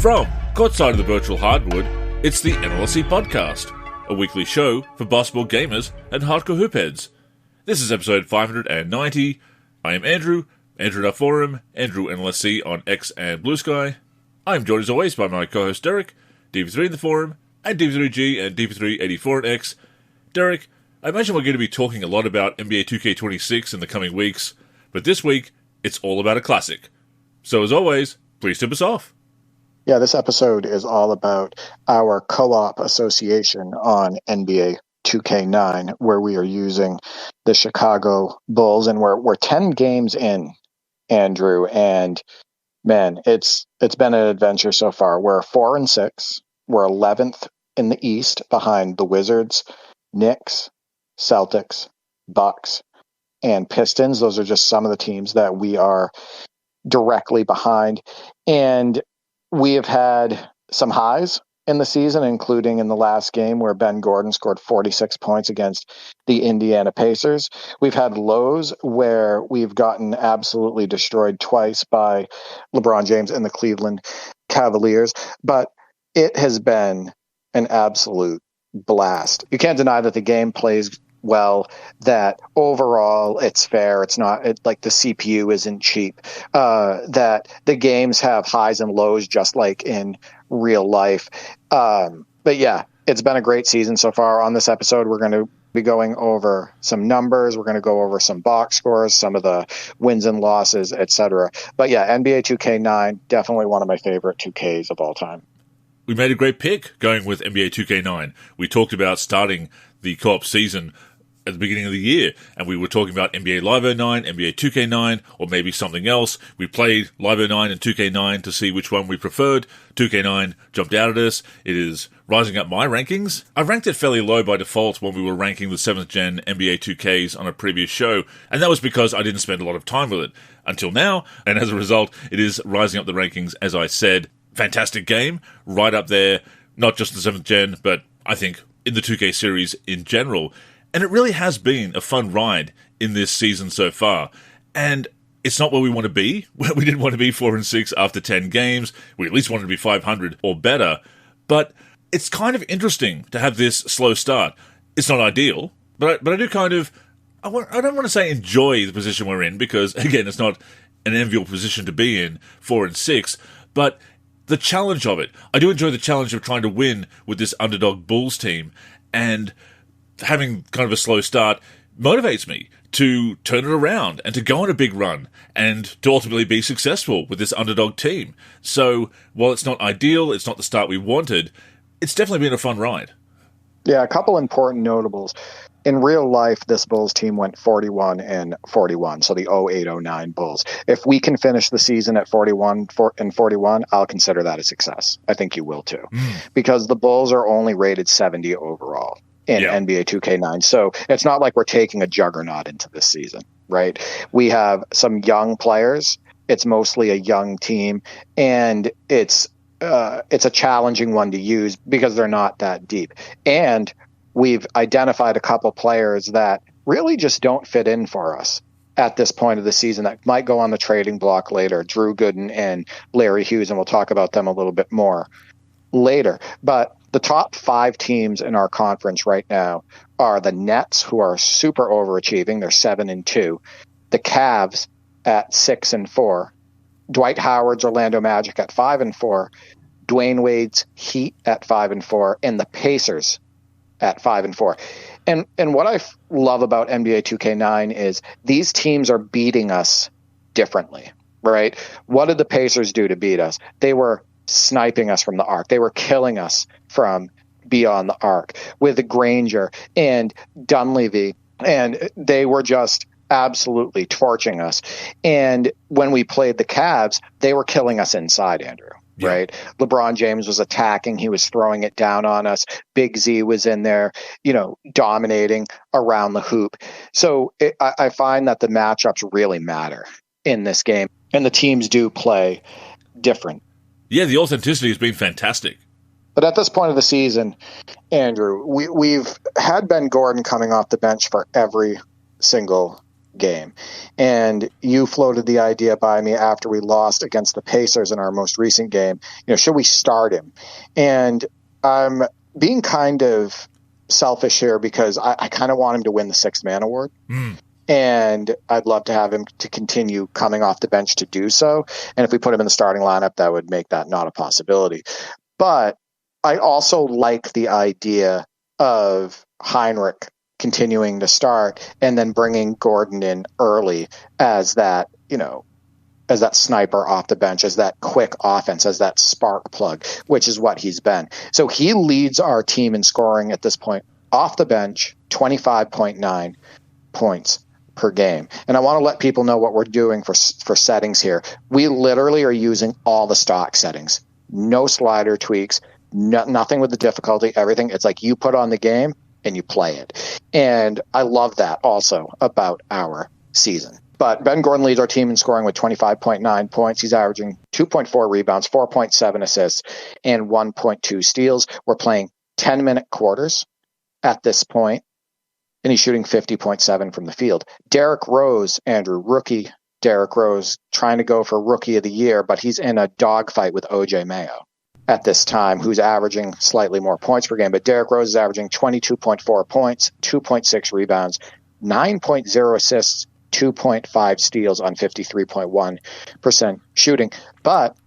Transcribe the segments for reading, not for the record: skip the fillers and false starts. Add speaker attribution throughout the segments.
Speaker 1: From courtside of the virtual hardwood, it's the NLSC Podcast, a weekly show for basketball gamers and hardcore hoopheads. This is episode 590. I am Andrew at our forum, Andrew NLSC on X and Blue Sky. I am joined as always by my co-host Derek, DV3 in the forum, and DV3G and DV384 at X. Derek, I imagine we're going to be talking a lot about NBA 2K26 in the coming weeks, but this week, it's all about a classic. So as always, please tip us off.
Speaker 2: Yeah, this episode is all about our co-op association on NBA 2K9, where we are using the Chicago Bulls, and we're 10 games in, Andrew, and man, it's been an adventure so far. We're 4-6. We're 11th in the East behind the Wizards, Knicks, Celtics, Bucks, and Pistons. Those are just some of the teams that we are directly behind. And we have had some highs in the season, including in the last game where Ben Gordon scored 46 points against the Indiana Pacers. We've had lows where we've gotten absolutely destroyed twice by LeBron James and the Cleveland Cavaliers. But it has been an absolute blast. You can't deny that the game plays well, that overall it's fair. It's not like the CPU isn't cheap, that the games have highs and lows just like in real life. But yeah, it's been a great season so far. On this episode, we're going to be going over some numbers. We're going to go over some box scores, some of the wins and losses, etc. But yeah, NBA 2K9, definitely one of my favorite 2Ks of all time.
Speaker 1: We made a great pick going with NBA 2K9. We talked about starting the co-op season at the beginning of the year, and we were talking about NBA Live 09, NBA 2K9, or maybe something else. We played Live 09 and 2K9 to see which one we preferred. 2K9 jumped out at us. It is rising up my rankings. I ranked it fairly low by default when we were ranking the 7th gen NBA 2Ks on a previous show, and that was because I didn't spend a lot of time with it until now, and as a result, it is rising up the rankings, as I said. Fantastic game, right up there, not just the 7th gen, but I think in the 2K series in general. And it really has been a fun ride in this season so far. And it's not where we want to be. We didn't want to be 4-6 after 10 games. We at least wanted to be 500 or better. But it's kind of interesting to have this slow start. It's not ideal, but I do kind of, I don't want to say enjoy the position we're in, because, again, it's not an enviable position to be in, 4-6, but the challenge of it. I do enjoy the challenge of trying to win with this underdog Bulls team, and having kind of a slow start motivates me to turn it around and to go on a big run and to ultimately be successful with this underdog team. So while it's not ideal, it's not the start we wanted, it's definitely been a fun ride.
Speaker 2: Yeah, a couple important notables. In real life, this Bulls team went 41-41, so the 08-09 Bulls. If we can finish the season at 41-41, I'll consider that a success. I think you will too, because the Bulls are only rated 70 overall in NBA 2K9. So it's not like we're taking a juggernaut into this season, right? We have some young players. It's mostly a young team, and it's a challenging one to use because they're not that deep. And we've identified a couple players that really just don't fit in for us at this point of the season that might go on the trading block later, Drew Gooden and Larry Hughes, and we'll talk about them a little bit more later. But the top 5 teams in our conference right now are the Nets, who are super overachieving. They're 7-2. The Cavs at 6-4. Dwight Howard's Orlando Magic at 5-4. Dwayne Wade's Heat at 5-4, and the Pacers at 5-4. And what I love about NBA 2K9 is these teams are beating us differently, right? What did the Pacers do to beat us? They were sniping us from the arc. They were killing us from beyond the arc with Granger and Dunleavy, and they were just absolutely torching us. And when we played the Cavs, they were killing us inside, Andrew. Yeah. Right. LeBron James was attacking. He was throwing it down on us. Big Z was in there, dominating around the hoop. So I find that the matchups really matter in this game, and the teams do play different.
Speaker 1: Yeah, the authenticity has been fantastic.
Speaker 2: But at this point of the season, Andrew, we've had Ben Gordon coming off the bench for every single game. And you floated the idea by me after we lost against the Pacers in our most recent game, should we start him? And I'm being kind of selfish here because I kind of want him to win the sixth man award. And I'd love to have him to continue coming off the bench to do so. And if we put him in the starting lineup, that would make that not a possibility. But I also like the idea of Heinrich continuing to start and then bringing Gordon in early as that, as that sniper off the bench, as that quick offense, as that spark plug, which is what he's been. So he leads our team in scoring at this point off the bench, 25.9 points per game. And I want to let people know what we're doing for settings here. We literally are using all the stock settings. No slider tweaks, nothing with the difficulty, everything. It's like you put on the game and you play it. And I love that also about our season. But Ben Gordon leads our team in scoring with 25.9 points. He's averaging 2.4 rebounds, 4.7 assists, and 1.2 steals. We're playing 10-minute quarters at this point, and he's shooting 50.7 from the field. Derrick Rose, Andrew, rookie Derrick Rose, trying to go for Rookie of the Year, but he's in a dogfight with O.J. Mayo at this time, who's averaging slightly more points per game. But Derrick Rose is averaging 22.4 points, 2.6 rebounds, 9.0 assists, 2.5 steals on 53.1% shooting. But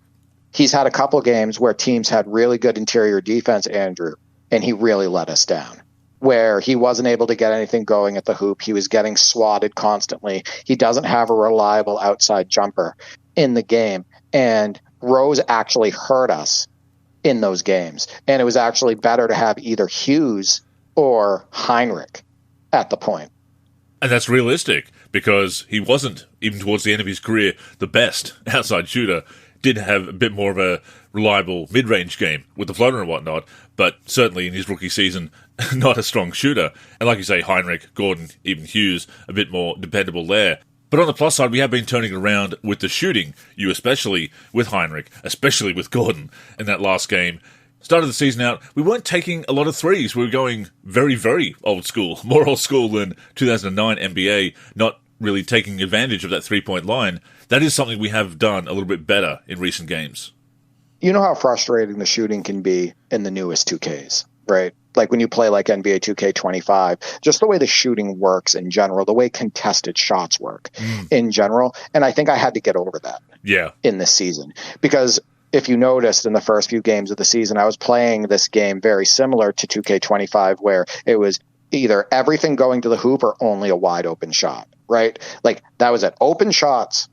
Speaker 2: he's had a couple games where teams had really good interior defense, Andrew, and he really let us down, where he wasn't able to get anything going at the hoop. He was getting swatted constantly. He doesn't have a reliable outside jumper in the game. And Rose actually hurt us in those games. And it was actually better to have either Hughes or Heinrich at the point.
Speaker 1: And that's realistic, because he wasn't, even towards the end of his career, the best outside shooter. Did have a bit more of a reliable mid-range game with the floater and whatnot, but certainly in his rookie season, not a strong shooter. And like you say, Heinrich, Gordon, even Hughes, a bit more dependable there. But on the plus side, we have been turning around with the shooting, you especially with Heinrich, especially with Gordon in that last game. Started the season out, we weren't taking a lot of threes. We were going very, very old school, more old school than 2009 NBA, not really taking advantage of that three-point line. That is something we have done a little bit better in recent games.
Speaker 2: You know how frustrating the shooting can be in the newest 2Ks, right? Like when you play like NBA 2K25, just the way the shooting works in general, the way contested shots work in general. And I think I had to get over that in this season. Because if you noticed in the first few games of the season, I was playing this game very similar to 2K25, where it was either everything going to the hoop or only a wide open shot, right? Like that was it, open shots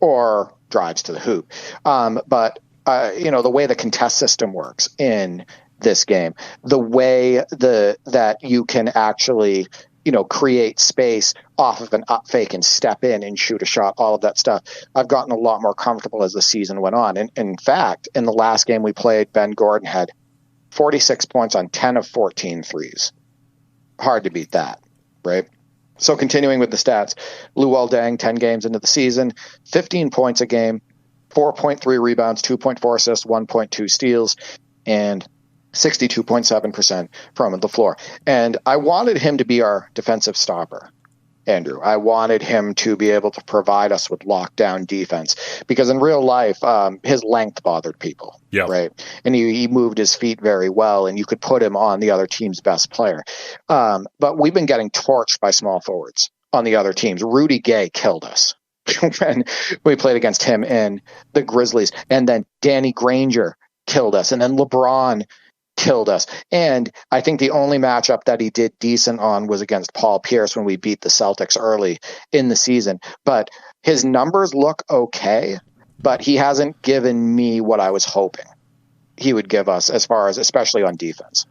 Speaker 2: or drives to the hoop. But the way the contest system works in this game, the way that you can actually, create space off of an up fake and step in and shoot a shot, all of that stuff, I've gotten a lot more comfortable as the season went on. And in fact, in the last game we played, Ben Gordon had 46 points on 10 of 14 threes. Hard to beat that, right? So continuing with the stats, Luol Deng, 10 games into the season, 15 points a game, 4.3 rebounds, 2.4 assists, 1.2 steals, and 62.7% from the floor. And I wanted him to be our defensive stopper, Andrew. I wanted him to be able to provide us with lockdown defense, because in real life, his length bothered people, right? And he moved his feet very well, and you could put him on the other team's best player. But we've been getting torched by small forwards on the other teams. Rudy Gay killed us when we played against him in the Grizzlies. And then Danny Granger killed us. And then LeBron killed us. And I think the only matchup that he did decent on was against Paul Pierce when we beat the Celtics early in the season. But his numbers look okay, but he hasn't given me what I was hoping he would give us, as far as especially on defense.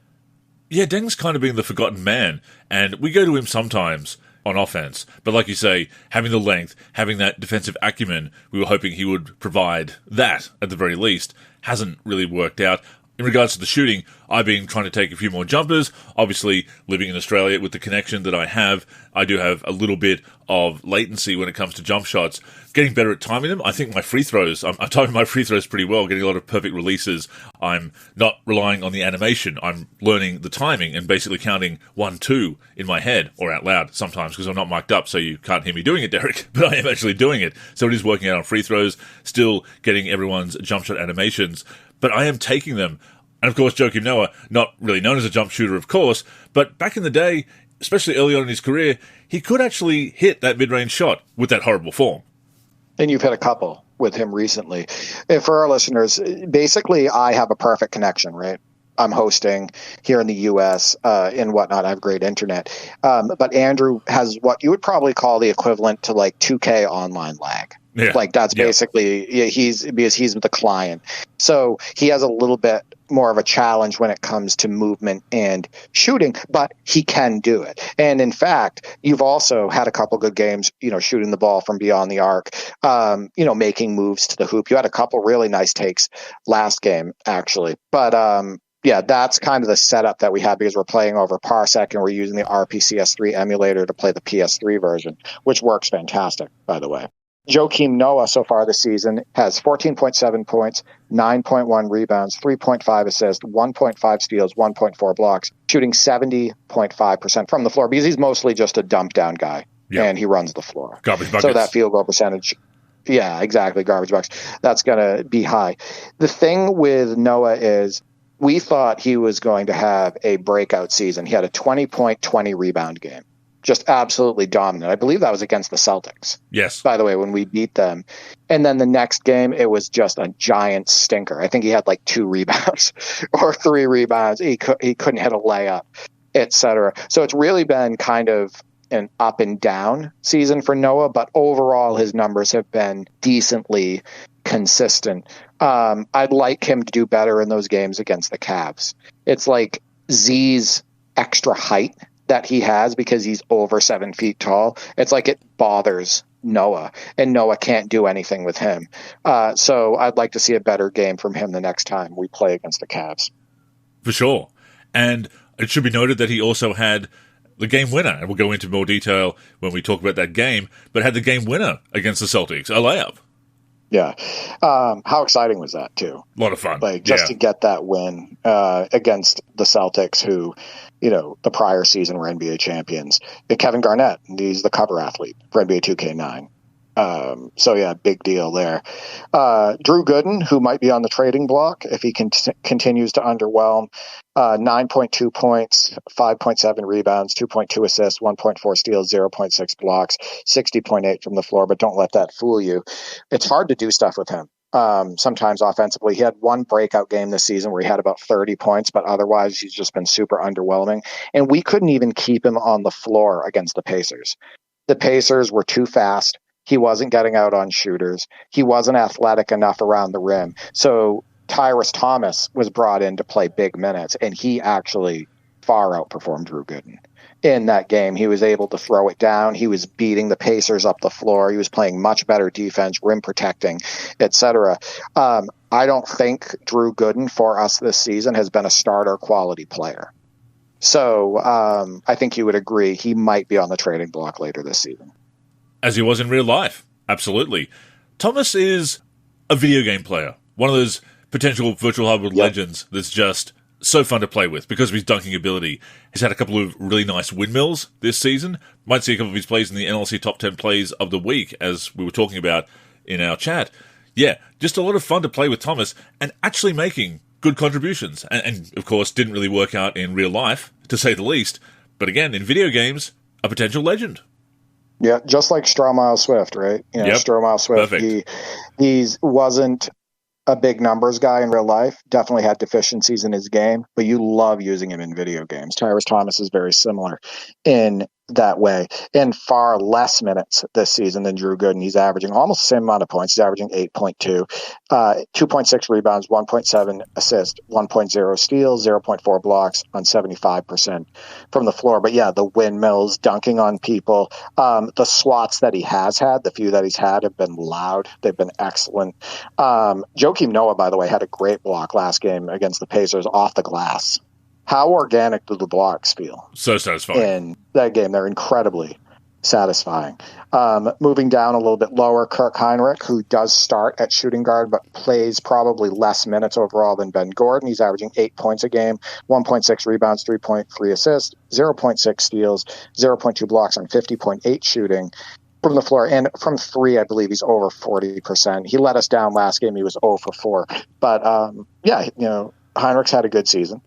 Speaker 1: Yeah, Deng's kind of being the forgotten man, and we go to him sometimes on offense. But like you say, having the length, having that defensive acumen, we were hoping he would provide that at the very least. Hasn't really worked out. In regards to the shooting, I've been trying to take a few more jumpers. Obviously, living in Australia with the connection that I do have a little bit of latency when it comes to jump shots. Getting better at timing them. I think my free throws, I'm timing my free throws pretty well, getting a lot of perfect releases. I'm not relying on the animation. I'm learning the timing and basically counting 1, 2 in my head or out loud sometimes because I'm not mic'd up, so you can't hear me doing it, Derek, but I am actually doing it. So it is working out on free throws, still getting everyone's jump shot animations, but I am taking them. And of course, Joakim Noah, not really known as a jump shooter, of course, but back in the day, especially early on in his career, he could actually hit that mid-range shot with that horrible form. And
Speaker 2: you've hit a couple with him recently. And for our listeners, basically, I have a perfect connection, right? I'm hosting here in the U.S. And whatnot. I have great internet. But Andrew has what you would probably call the equivalent to like 2K online lag.
Speaker 1: Yeah.
Speaker 2: Like that's basically because he's the client. So he has a little bit more of a challenge when it comes to movement and shooting, but he can do it. And in fact, you've also had a couple good games, shooting the ball from beyond the arc, making moves to the hoop. You had a couple really nice takes last game, actually. But that's kind of the setup that we have because we're playing over Parsec and we're using the RPCS3 emulator to play the PS3 version, which works fantastic, by the way. Joakim Noah so far this season has 14.7 points, 9.1 rebounds, 3.5 assists, 1.5 steals, 1.4 blocks, shooting 70.5% from the floor because he's mostly just a dump down guy and he runs the floor.
Speaker 1: Garbage buckets.
Speaker 2: So that field goal percentage, yeah, exactly, garbage bucks. That's going to be high. The thing with Noah is we thought he was going to have a breakout season. He had a 20-point, 20-rebound game. Just absolutely dominant. I believe that was against the Celtics.
Speaker 1: Yes.
Speaker 2: By the way, when we beat them. And then the next game, it was just a giant stinker. I think he had like 2 rebounds or 3 rebounds. He couldn't hit a layup, etc. So it's really been kind of an up and down season for Noah, but overall his numbers have been decently consistent. I'd like him to do better in those games against the Cavs. It's like Z's extra height that he has because he's over 7 feet tall. It's like it bothers Noah, and Noah can't do anything with him. So I'd like to see a better game from him the next time we play against the Cavs.
Speaker 1: For sure. And it should be noted that he also had the game winner, and we'll go into more detail when we talk about that game, but had the game winner against the Celtics, a layup.
Speaker 2: Yeah. How exciting was that, too?
Speaker 1: A lot of fun.
Speaker 2: To get that win against the Celtics, who, the prior season were NBA champions. And Kevin Garnett, he's the cover athlete for NBA 2K9. Big deal there. Drew Gooden, who might be on the trading block if he continues to underwhelm. 9.2 points, 5.7 rebounds, 2.2 assists, 1.4 steals, 0.6 blocks, 60.8 from the floor. But don't let that fool you. It's hard to do stuff with him. Sometimes offensively. He had one breakout game this season where he had about 30 points, but otherwise he's just been super underwhelming. And we couldn't even keep him on the floor against the Pacers. The Pacers were too fast. He wasn't getting out on shooters. He wasn't athletic enough around the rim. So Tyrese Thomas was brought in to play big minutes, and he actually far outperformed Drew Gooden. In that game, he was able to throw it down. He was beating the Pacers up the floor. He was playing much better defense, rim protecting, etc. I don't think Drew Gooden for us this season has been a starter quality player. So I think you would agree he might be on the trading block later this season.
Speaker 1: As he was in real life. Absolutely. Thomas is a video game player. One of those potential virtual hardwood legends that's just so fun to play with because of his dunking ability. He's had a couple of really nice windmills this season. Might see a couple of his plays in the NLSC Top 10 Plays of the Week, as we were talking about in our chat. Yeah, just a lot of fun to play with Thomas and actually making good contributions. And of course, didn't really work out in real life, to say the least. But again, in video games, a potential legend.
Speaker 2: Yeah, just like Stromile Swift, right? Stromile Swift, he wasn't a big numbers guy in real life, definitely had deficiencies in his game, but you love using him in video games. Tyrese Thomas is very similar in that way in far less minutes this season than Drew Gooden. He's averaging almost the same amount of points. He's averaging 8.2, 2.6 rebounds, 1.7 assists, 1.0 steals, 0.4 blocks on 75% from the floor. But yeah, the windmills, dunking on people, the swats that he has had, the few that he's had have been loud. They've been excellent. Joakim Noah, by the way, had a great block last game against the Pacers off the glass. How organic do the blocks feel?
Speaker 1: So satisfying.
Speaker 2: In that game, they're incredibly satisfying. Moving down a little bit lower, Kirk Heinrich, who does start at shooting guard, but plays probably less minutes overall than Ben Gordon. He's averaging 8 points a game, 1.6 rebounds, 3.3 assists, 0.6 steals, 0.2 blocks on 50.8 shooting from the floor. And from three, I believe he's over 40%. He let us down last game. He was 0 for 4. But Heinrich's had a good season.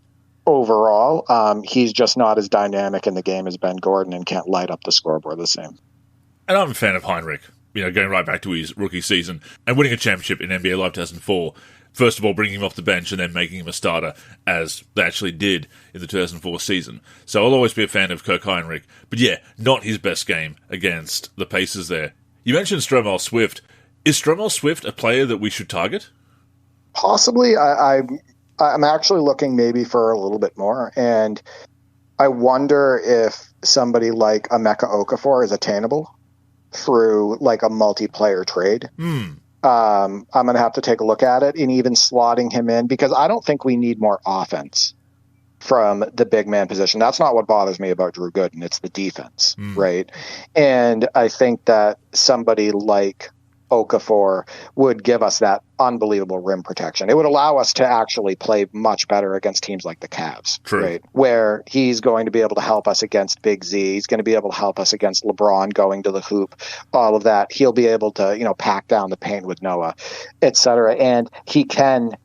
Speaker 2: Overall, he's just not as dynamic in the game as Ben Gordon and can't light up the scoreboard the same.
Speaker 1: And I'm a fan of Heinrich, going right back to his rookie season and winning a championship in NBA Live 2004. First of all, bringing him off the bench and then making him a starter, as they actually did in the 2004 season. So I'll always be a fan of Kirk Heinrich. But yeah, not his best game against the Pacers there. You mentioned Stromel Swift. Is Stromel Swift a player that we should target?
Speaker 2: Possibly. I'm actually looking maybe for a little bit more, and I wonder if somebody like Emeka Okafor is attainable through like a multiplayer trade. I'm going to have to take a look at it and even slotting him in, because I don't think we need more offense from the big man position. That's not what bothers me about Drew Gooden. It's the defense, right? And I think that somebody like Okafor would give us that unbelievable rim protection. It would allow us to actually play much better against teams like the Cavs, right? Where he's going to be able to help us against Big Z. He's going to be able to help us against LeBron going to the hoop, all of that. He'll be able to, pack down the paint with Noah, et cetera. And he can,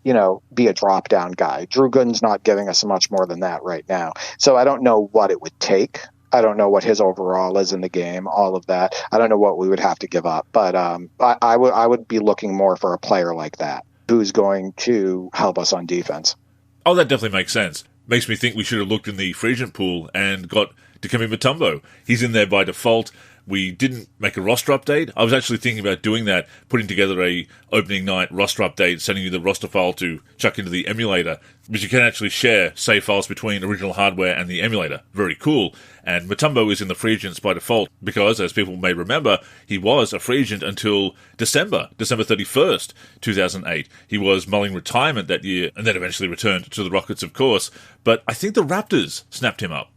Speaker 2: be a drop down guy. Drew Gooden's not giving us much more than that right now. So I don't know what it would take. I don't know what his overall is in the game, all of that. I don't know what we would have to give up, but I would be looking more for a player like that who's going to help us on defense.
Speaker 1: Oh, that definitely makes sense. Makes me think we should have looked in the free agent pool and got Dikembe Mutombo. He's in there by default. We didn't make a roster update. I was actually thinking about doing that, putting together a opening night roster update, sending you the roster file to chuck into the emulator, because you can actually share save files between original hardware and the emulator. Very cool. And Mutombo is in the free agents by default because, as people may remember, he was a free agent until December 31st, 2008. He was mulling retirement that year and then eventually returned to the Rockets, of course. But I think the Raptors snapped him up.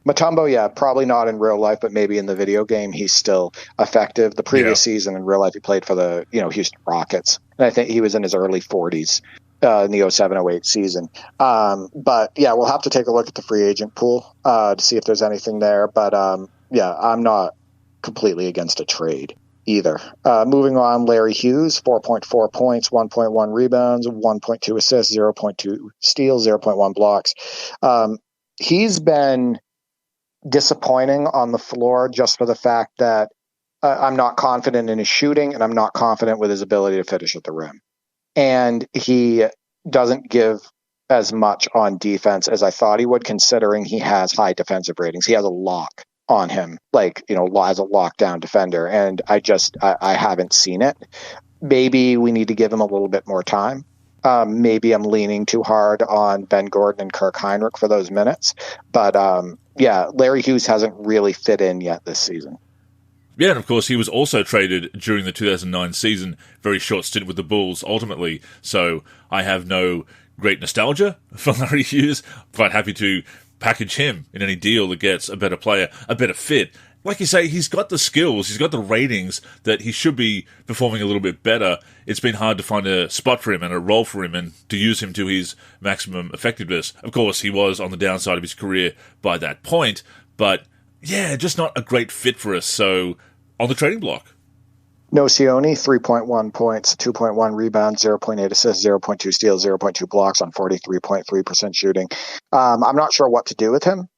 Speaker 2: Mutombo, yeah, probably not in real life, but maybe in the video game, he's still effective. The previous season in real life, he played for the Houston Rockets, and I think he was in his early 40s in the 07-08 season. But yeah, we'll have to take a look at the free agent pool to see if there's anything there. But I'm not completely against a trade either. Moving on, Larry Hughes, 4.4 points, 1.1 rebounds, 1.2 assists, 0.2 steals, 0.1 blocks. He's been disappointing on the floor just for the fact that I'm not confident in his shooting and I'm not confident with his ability to finish at the rim. And he doesn't give as much on defense as I thought he would, considering he has high defensive ratings. He has a lock on him, as a lockdown defender. And I haven't seen it. Maybe we need to give him a little bit more time. Maybe I'm leaning too hard on Ben Gordon and Kirk Heinrich for those minutes. But Larry Hughes hasn't really fit in yet this season.
Speaker 1: Yeah, and of course, he was also traded during the 2009 season, very short stint with the Bulls, ultimately. So I have no great nostalgia for Larry Hughes. Quite happy to package him in any deal that gets a better player, a better fit. Like you say, he's got the skills, he's got the ratings that he should be performing a little bit better. It's been hard to find a spot for him and a role for him and to use him to his maximum effectiveness. Of course, he was on the downside of his career by that point, but yeah, just not a great fit for us. So, on the trading block.
Speaker 2: Nocioni, 3.1 points, 2.1 rebounds, 0.8 assists, 0.2 steals, 0.2 blocks on 43.3% shooting. I'm not sure what to do with him.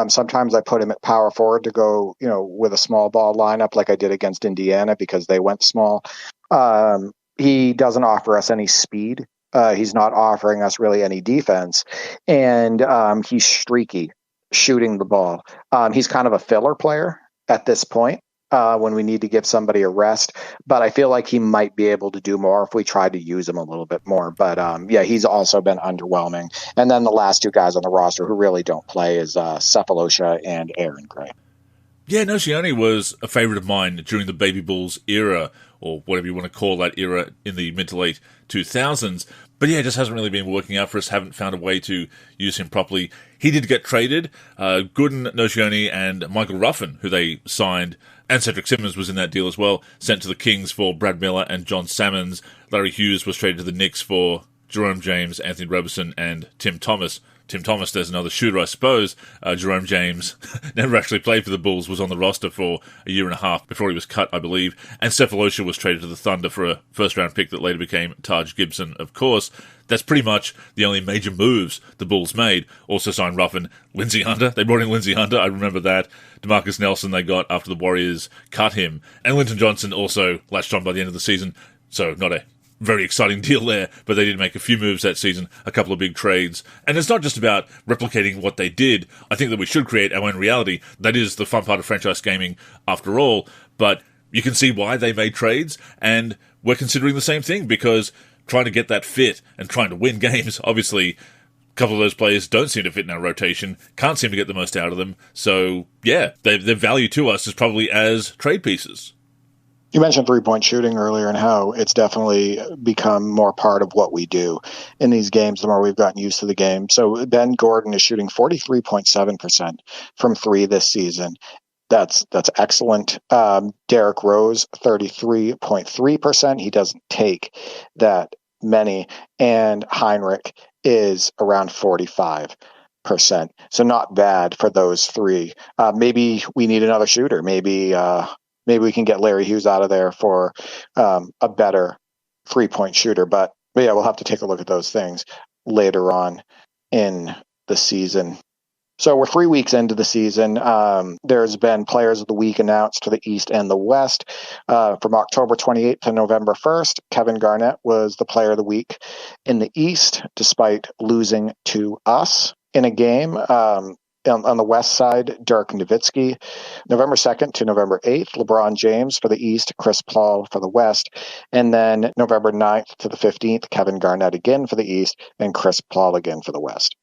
Speaker 2: Sometimes I put him at power forward to go, with a small ball lineup like I did against Indiana because they went small. He doesn't offer us any speed. He's not offering us really any defense. And he's streaky. shooting the ball. He's kind of a filler player at this point when we need to give somebody a rest. But I feel like he might be able to do more if we tried to use him a little bit more. But yeah, he's also been underwhelming. And then the last two guys on the roster who really don't play is Cephalosha and Aaron Gray.
Speaker 1: Yeah, Nocioni was a favourite of mine during the Baby Bulls era, or whatever you want to call that era in the mid to late 2000s. But yeah, it just hasn't really been working out for us. Haven't found a way to use him properly. He did get traded. Gooden, Nocioni, and Michael Ruffin, who they signed, and Cedric Simmons was in that deal as well, sent to the Kings for Brad Miller and John Salmons. Larry Hughes was traded to the Knicks for Jerome James, Anthony Roberson, and Tim Thomas. Tim Thomas, there's another shooter, I suppose. Jerome James never actually played for the Bulls, was on the roster for a year and a half before he was cut, I believe. And Cephalosha was traded to the Thunder for a first-round pick that later became Taj Gibson, of course. That's pretty much the only major moves the Bulls made. Also signed Ruffin, Lindsey Hunter. They brought in Lindsey Hunter, I remember that. DeMarcus Nelson they got after the Warriors cut him. And Linton Johnson also latched on by the end of the season, so not a very exciting deal there, but they did make a few moves that season, a couple of big trades. And it's not just about replicating what they did. I think that we should create our own reality. That is the fun part of franchise gaming after all, but you can see why they made trades, and we're considering the same thing, because trying to get that fit and trying to win games, obviously a couple of those players don't seem to fit in our rotation, can't seem to get the most out of them, so yeah, their value to us is probably as trade pieces.
Speaker 2: You mentioned three-point shooting earlier and how it's definitely become more part of what we do in these games the more we've gotten used to the game. So Ben Gordon is shooting 43.7% from three this season. That's excellent. Derrick Rose, 33.3%. He doesn't take that many. And Heinrich is around 45%. So not bad for those three. Maybe we need another shooter. Maybe we can get Larry Hughes out of there for a better three-point shooter. But yeah, we'll have to take a look at those things later on in the season. So we're 3 weeks into the season. There's been Players of the Week announced for the East and the West. From October 28th to November 1st, Kevin Garnett was the Player of the Week in the East, despite losing to us in a game. On the West side, Dirk Nowitzki. November 2nd to November 8th, LeBron James for the East, Chris Paul for the West. And then November 9th to the 15th, Kevin Garnett again for the East, and Chris Paul again for the West.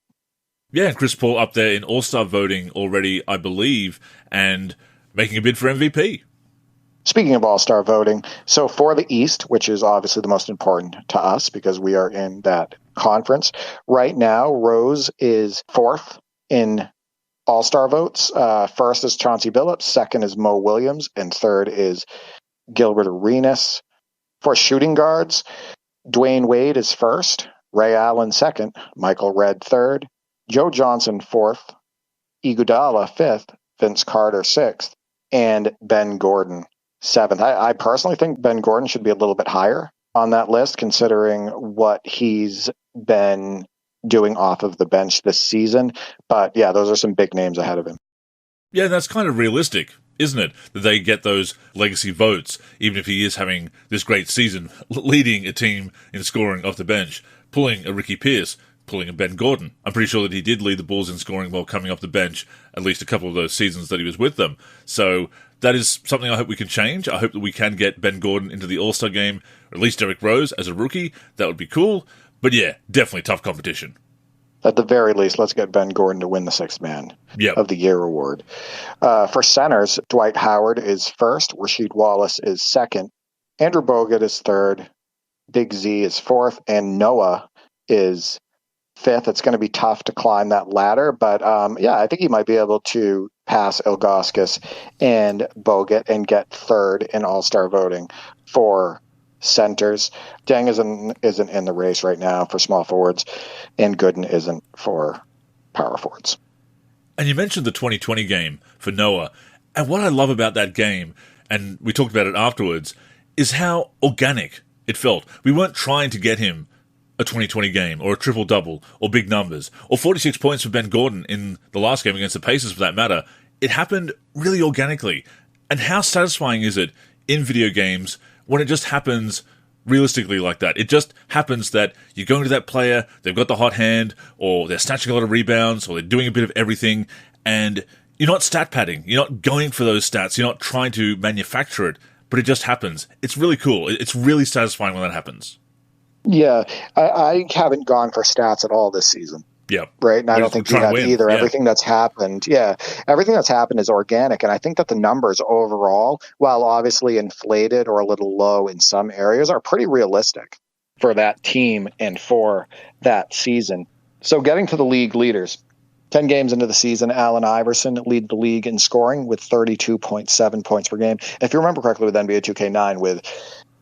Speaker 1: Yeah, and Chris Paul up there in All-Star voting already, I believe, and making a bid for MVP.
Speaker 2: Speaking of All-Star voting, so for the East, which is obviously the most important to us because we are in that conference, right now Rose is fourth in All-Star votes. First is Chauncey Billups, second is Mo Williams, and third is Gilbert Arenas. For shooting guards, Dwayne Wade is first, Ray Allen second, Michael Redd third, Joe Johnson fourth, Iguodala fifth, Vince Carter sixth, and Ben Gordon seventh. I personally think Ben Gordon should be a little bit higher on that list, considering what he's been doing off of the bench this season. But yeah, those are some big names ahead of him.
Speaker 1: Yeah, that's kind of realistic, isn't it? That they get those legacy votes, even if he is having this great season, leading a team in scoring off the bench, pulling a Ricky Pierce, pulling a Ben Gordon. I'm pretty sure that he did lead the Bulls in scoring while coming off the bench at least a couple of those seasons that he was with them. So that is something I hope we can change. I hope that we can get Ben Gordon into the All-Star game, or at least Derrick Rose as a rookie. That would be cool. But yeah, definitely tough competition.
Speaker 2: At the very least, let's get Ben Gordon to win the Sixth Man of the Year award. For centers, Dwight Howard is first. Rasheed Wallace is second. Andrew Bogut is third. Big Z is fourth. And Noah is fifth. It's going to be tough to climb that ladder. But yeah, I think he might be able to pass Ilgauskas and Bogut and get third in All-Star voting for centers. Deng isn't in the race right now for small forwards, and Gooden isn't for power forwards.
Speaker 1: And you mentioned the 2020 game for Noah, and what I love about that game, and we talked about it afterwards, is how organic it felt. We weren't trying to get him a 2020 game, or a triple-double, or big numbers, or 46 points for Ben Gordon in the last game against the Pacers for that matter. It happened really organically. And how satisfying is it in video games when it just happens realistically like that? It just happens that you're going to that player, they've got the hot hand, or they're snatching a lot of rebounds, or they're doing a bit of everything, And you're not stat padding. You're not going for those stats. You're not trying to manufacture it, but it just happens. It's really cool. It's really satisfying when that happens.
Speaker 2: Yeah, I haven't gone for stats at all this season.
Speaker 1: Yeah.
Speaker 2: Right. And I don't think we have either. Yeah. Everything that's happened is organic. And I think that the numbers overall, while obviously inflated or a little low in some areas, are pretty realistic for that team and for that season. So getting to the league leaders, 10 games into the season, Allen Iverson lead the league in scoring with 32.7 points per game. If you remember correctly with NBA 2K9, with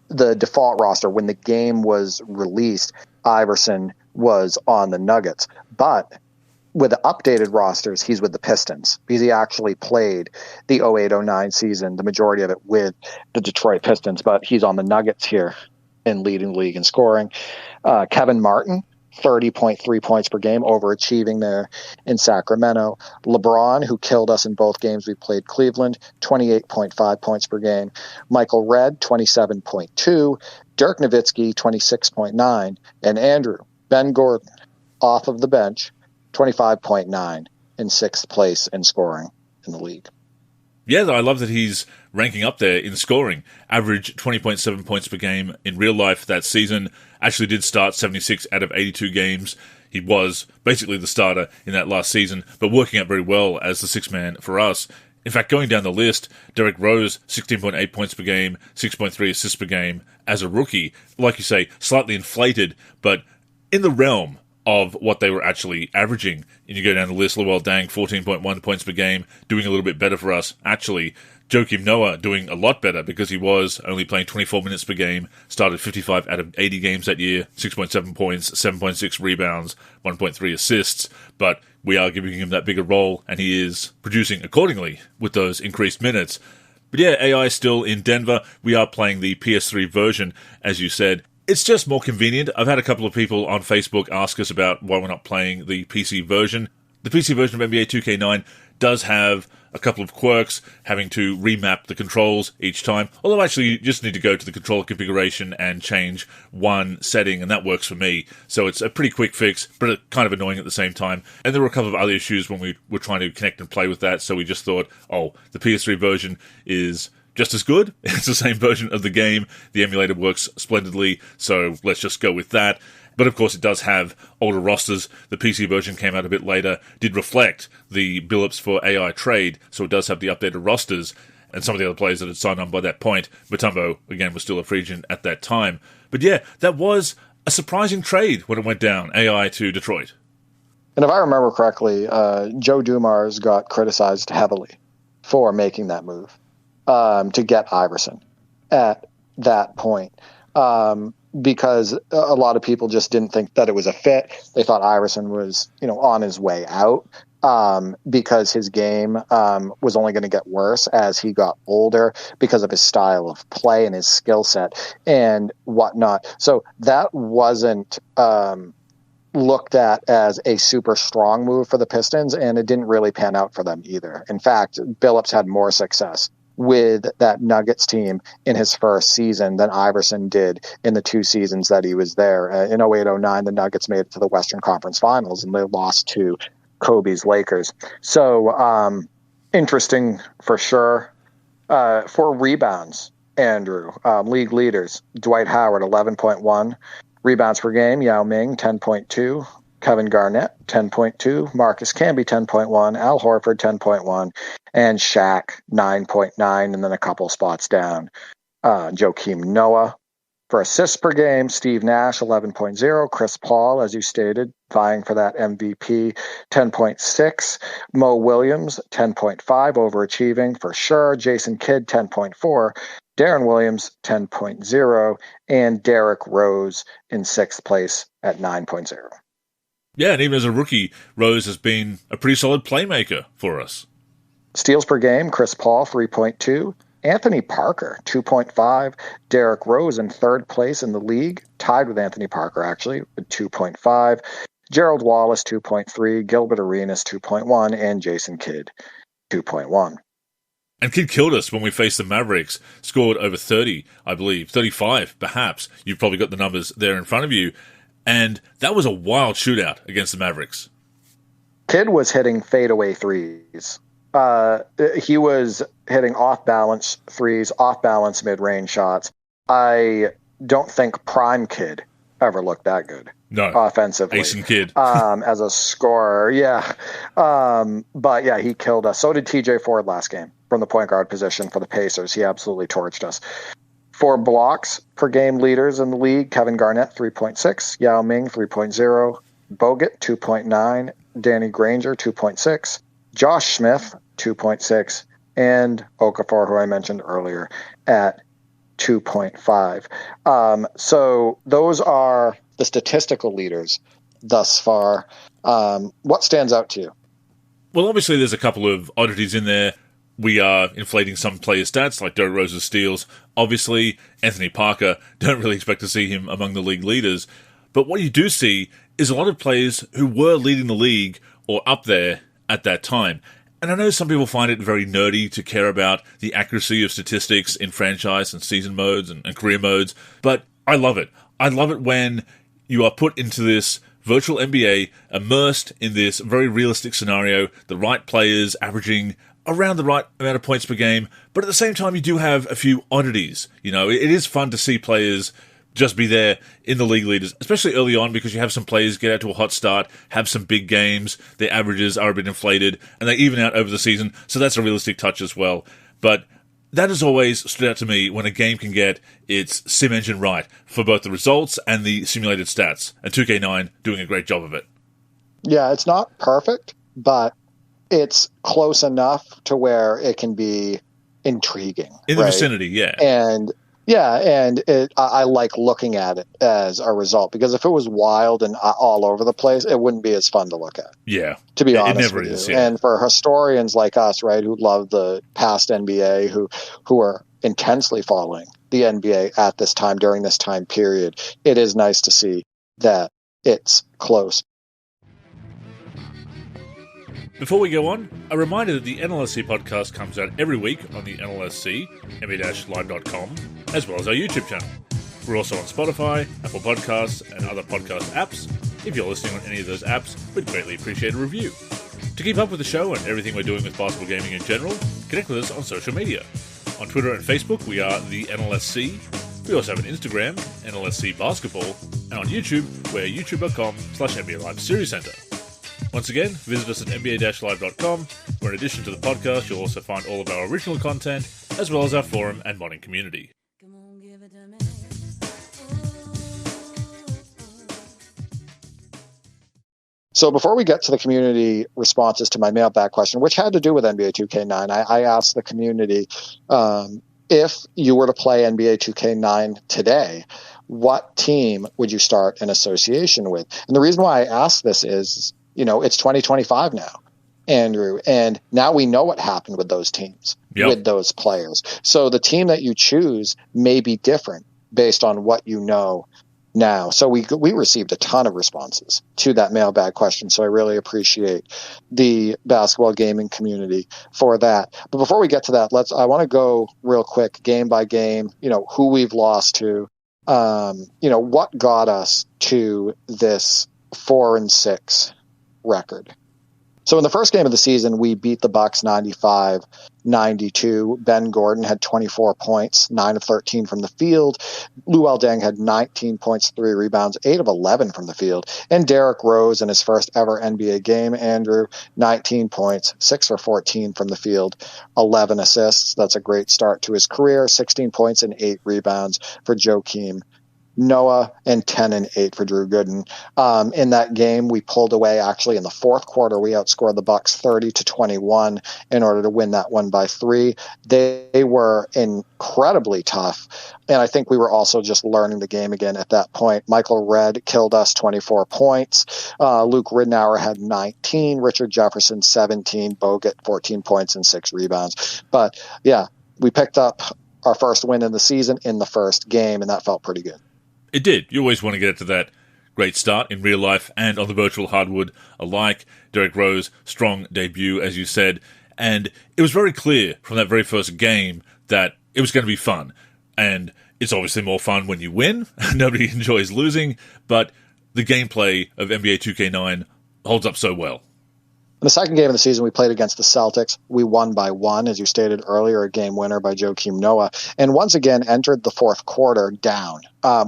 Speaker 2: the default roster, when the game was released, Iverson was on the Nuggets. But with the updated rosters, he's with the Pistons because he actually played the 08-09 season, the majority of it with the Detroit Pistons. But he's on the Nuggets here in leading the league in scoring. Kevin Martin, 30.3 points per game, overachieving there in Sacramento. LeBron, who killed us in both games we played Cleveland, 28.5 points per game. Michael Redd, 27.2. Dirk Nowitzki, 26.9. And Andrew, Ben Gordon, off of the bench, 25.9 in sixth place in scoring in the league.
Speaker 1: Yeah, I love that he's ranking up there in scoring. Average 20.7 points per game in real life that season. Actually did start 76 out of 82 games. He was basically the starter in that last season, but working out very well as the sixth man for us. In fact, going down the list, Derrick Rose, 16.8 points per game, 6.3 assists per game as a rookie. Like you say, slightly inflated, but in the realm of what they were actually averaging. And you go down the list, Luol Deng, 14.1 points per game, doing a little bit better for us, actually. Joakim Noah doing a lot better because he was only playing 24 minutes per game, started 55 out of 80 games that year, 6.7 points, 7.6 rebounds, 1.3 assists, but we are giving him that bigger role, and he is producing accordingly with those increased minutes. But yeah, AI still in Denver. We are playing the PS3 version, as you said. It's just more convenient. I've had a couple of people on Facebook ask us about why we're not playing the PC version. The PC version of NBA 2K9 does have a couple of quirks, having to remap the controls each time. Although actually you just need to go to the controller configuration and change one setting, and that works for me. So it's a pretty quick fix, but kind of annoying at the same time. And there were a couple of other issues when we were trying to connect and play with that, so we just thought, oh, the PS3 version is just as good. It's the same version of the game. The emulator works splendidly, so let's just go with that. But of course it does have older rosters. The PC version came out a bit later, did reflect the Billups for AI trade, so it does have the updated rosters and some of the other players that had signed on by that point. Mutombo, again, was still a free agent at that time. But yeah, that was a surprising trade when it went down, AI to Detroit.
Speaker 2: And if I remember correctly, Joe Dumars got criticized heavily for making that move. To get Iverson at that point, because a lot of people just didn't think that it was a fit. They thought Iverson was, on his way out, because his game was only going to get worse as he got older because of his style of play and his skill set and whatnot. So that wasn't looked at as a super strong move for the Pistons, and it didn't really pan out for them either. In fact, Billups had more success with that Nuggets team in his first season than Iverson did in the 2 seasons that he was there. In 08-09, the Nuggets made it to the Western Conference Finals, and they lost to Kobe's Lakers. So interesting for sure. For rebounds, Andrew, league leaders, Dwight Howard, 11.1 rebounds per game, Yao Ming, 10.2, Kevin Garnett, 10.2, Marcus Camby, 10.1, Al Horford, 10.1, and Shaq, 9.9, and then a couple spots down. Joakim Noah. For assists per game, Steve Nash, 11.0, Chris Paul, as you stated, vying for that MVP, 10.6, Mo Williams, 10.5, overachieving for sure, Jason Kidd, 10.4, Darren Williams, 10.0, and Derrick Rose in 6th place at 9.0.
Speaker 1: Yeah, and even as a rookie, Rose has been a pretty solid playmaker for us.
Speaker 2: Steals per game, Chris Paul, 3.2. Anthony Parker, 2.5. Derrick Rose in 3rd place in the league, tied with Anthony Parker, actually, with 2.5. Gerald Wallace, 2.3. Gilbert Arenas, 2.1. And Jason Kidd, 2.1.
Speaker 1: And Kidd killed us when we faced the Mavericks, scored over 30, I believe, 35 perhaps. You've probably got the numbers there in front of you. And that was a wild shootout against the Mavericks.
Speaker 2: Kid was hitting fadeaway threes. He was hitting off-balance threes, off-balance mid-range shots. I don't think prime Kid ever looked that good.
Speaker 1: No.
Speaker 2: Offensively.
Speaker 1: Ace and Kid.
Speaker 2: As a scorer, yeah. But yeah, he killed us. So did TJ Ford last game from the point guard position for the Pacers. He absolutely torched us. 4 blocks per game leaders in the league. Kevin Garnett, 3.6. Yao Ming, 3.0. Bogut, 2.9. Danny Granger, 2.6. Josh Smith, 2.6. And Okafor, who I mentioned earlier, at 2.5. So those are the statistical leaders thus far. What stands out to you?
Speaker 1: Well, obviously there's a couple of oddities in there. We are inflating some player stats, like Derrick Rose's steals. Obviously, Anthony Parker, don't really expect to see him among the league leaders. But what you do see is a lot of players who were leading the league or up there at that time. And I know some people find it very nerdy to care about the accuracy of statistics in franchise and season modes and career modes, but I love it. I love it when you are put into this virtual NBA, immersed in this very realistic scenario, the right players averaging around the right amount of points per game, but at the same time you do have a few oddities. You know, it is fun to see players just be there in the league leaders, especially early on, because you have some players get out to a hot start, have some big games, their averages are a bit inflated, and they even out over the season, so that's a realistic touch as well. But that has always stood out to me when a game can get its sim engine right for both the results and the simulated stats, and 2K9 doing a great job of it.
Speaker 2: Yeah, it's not perfect, but it's close enough to where it can be intriguing.
Speaker 1: In the vicinity, yeah.
Speaker 2: And I like looking at it as a result, because if it was wild and all over the place, it wouldn't be as fun to look at.
Speaker 1: Yeah.
Speaker 2: To be honest
Speaker 1: it never
Speaker 2: with
Speaker 1: is,
Speaker 2: you.
Speaker 1: yeah.
Speaker 2: And for historians like us, right, who love the past NBA, who are intensely following the NBA at this time, during this time period, it is nice to see that it's close.
Speaker 1: Before we go on, a reminder that the NLSC podcast comes out every week on the NLSC, NBA-live.com, as well as our YouTube channel. We're also on Spotify, Apple Podcasts, and other podcast apps. If you're listening on any of those apps, we'd greatly appreciate a review. To keep up with the show and everything we're doing with basketball gaming in general, connect with us on social media. On Twitter and Facebook, we are the NLSC. We also have an Instagram, NLSC Basketball, and on YouTube, we're youtube.com/NBA Live Series Center. Once again, visit us at nba-live.com, where in addition to the podcast, you'll also find all of our original content, as well as our forum and modding community.
Speaker 2: So before we get to the community responses to my mailbag question, which had to do with NBA 2K9, I asked the community, if you were to play NBA 2K9 today, what team would you start an association with? And the reason why I asked this is, you know, it's 2025 now, Andrew, and now we know what happened with those teams, with those players. So the team that you choose may be different based on what you know now. So we received a ton of responses to that mailbag question, so I really appreciate the basketball gaming community for that. But before we get to that, I want to go real quick, game by game, you know, who we've lost to, you know, what got us to this 4-6 record. So in the first game of the season, we beat the Bucks 95-92. Ben Gordon had 24 points, 9 of 13 from the field. Luol Deng had 19 points, 3 rebounds, 8 of 11 from the field. And Derrick Rose in his first ever NBA game, Andrew, 19 points, 6 for 14 from the field, 11 assists. That's a great start to his career. 16 points and 8 rebounds for Joakim Noah, and 10 and 8 for Drew Gooden. In that game, we pulled away. Actually, in the fourth quarter, we outscored the Bucks 30-21 in order to win that one by 3. They were incredibly tough, and I think we were also just learning the game again at that point. Michael Redd killed us, 24 points. Luke Ridnour had 19. Richard Jefferson, 17. Bogut, 14 points and 6 rebounds. But yeah, we picked up our first win in the season in the first game, and that felt pretty good.
Speaker 1: It did. You always want to get to that great start in real life and on the virtual hardwood alike. Derrick Rose, strong debut, as you said. And it was very clear from that very first game that it was going to be fun. And it's obviously more fun when you win. Nobody enjoys losing. But the gameplay of NBA 2K9 holds up so well.
Speaker 2: In the second game of the season, we played against the Celtics. We won by 1, as you stated earlier, a game winner by Joakim Noah, and once again entered the fourth quarter down.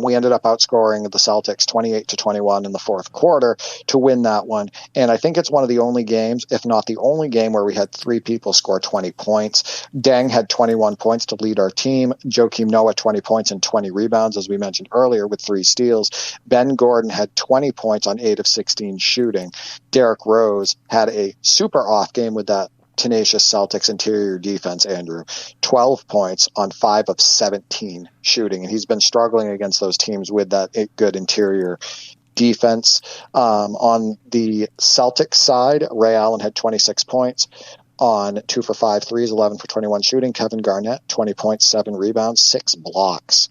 Speaker 2: We ended up outscoring the Celtics 28-21 in the fourth quarter to win that one. And I think it's one of the only games, if not the only game, where we had 3 people score 20 points. Deng had 21 points to lead our team. Joakim Noah, 20 points and 20 rebounds, as we mentioned earlier, with 3 steals. Ben Gordon had 20 points on 8 of 16 shooting. Derrick Rose had a super off game with that tenacious Celtics interior defense, Andrew. 12 points on 5 of 17 shooting, and he's been struggling against those teams with that good interior defense. On the Celtics side, Ray Allen had 26 points on 2 for 5 threes, 11 for 21 shooting. Kevin Garnett, 20 points, 7 rebounds, 6 blocks,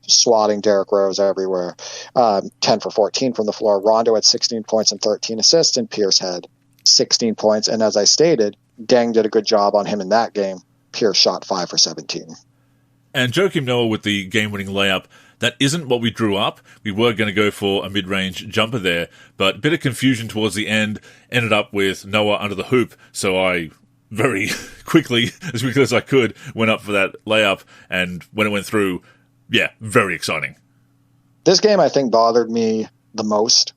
Speaker 2: swatting Derrick Rose everywhere. 10 for 14 from the floor. Rondo had 16 points and 13 assists, and Pierce had 16 points. And as I stated, Deng did a good job on him in that game. Pierce shot 5 for 17.
Speaker 1: And Joakim Noah with the game-winning layup. That isn't what we drew up. We were going to go for a mid-range jumper there, but a bit of confusion towards the end. Ended up with Noah under the hoop, so I very quickly as I could, went up for that layup, and when it went through, yeah, very exciting.
Speaker 2: This game, I think, bothered me the most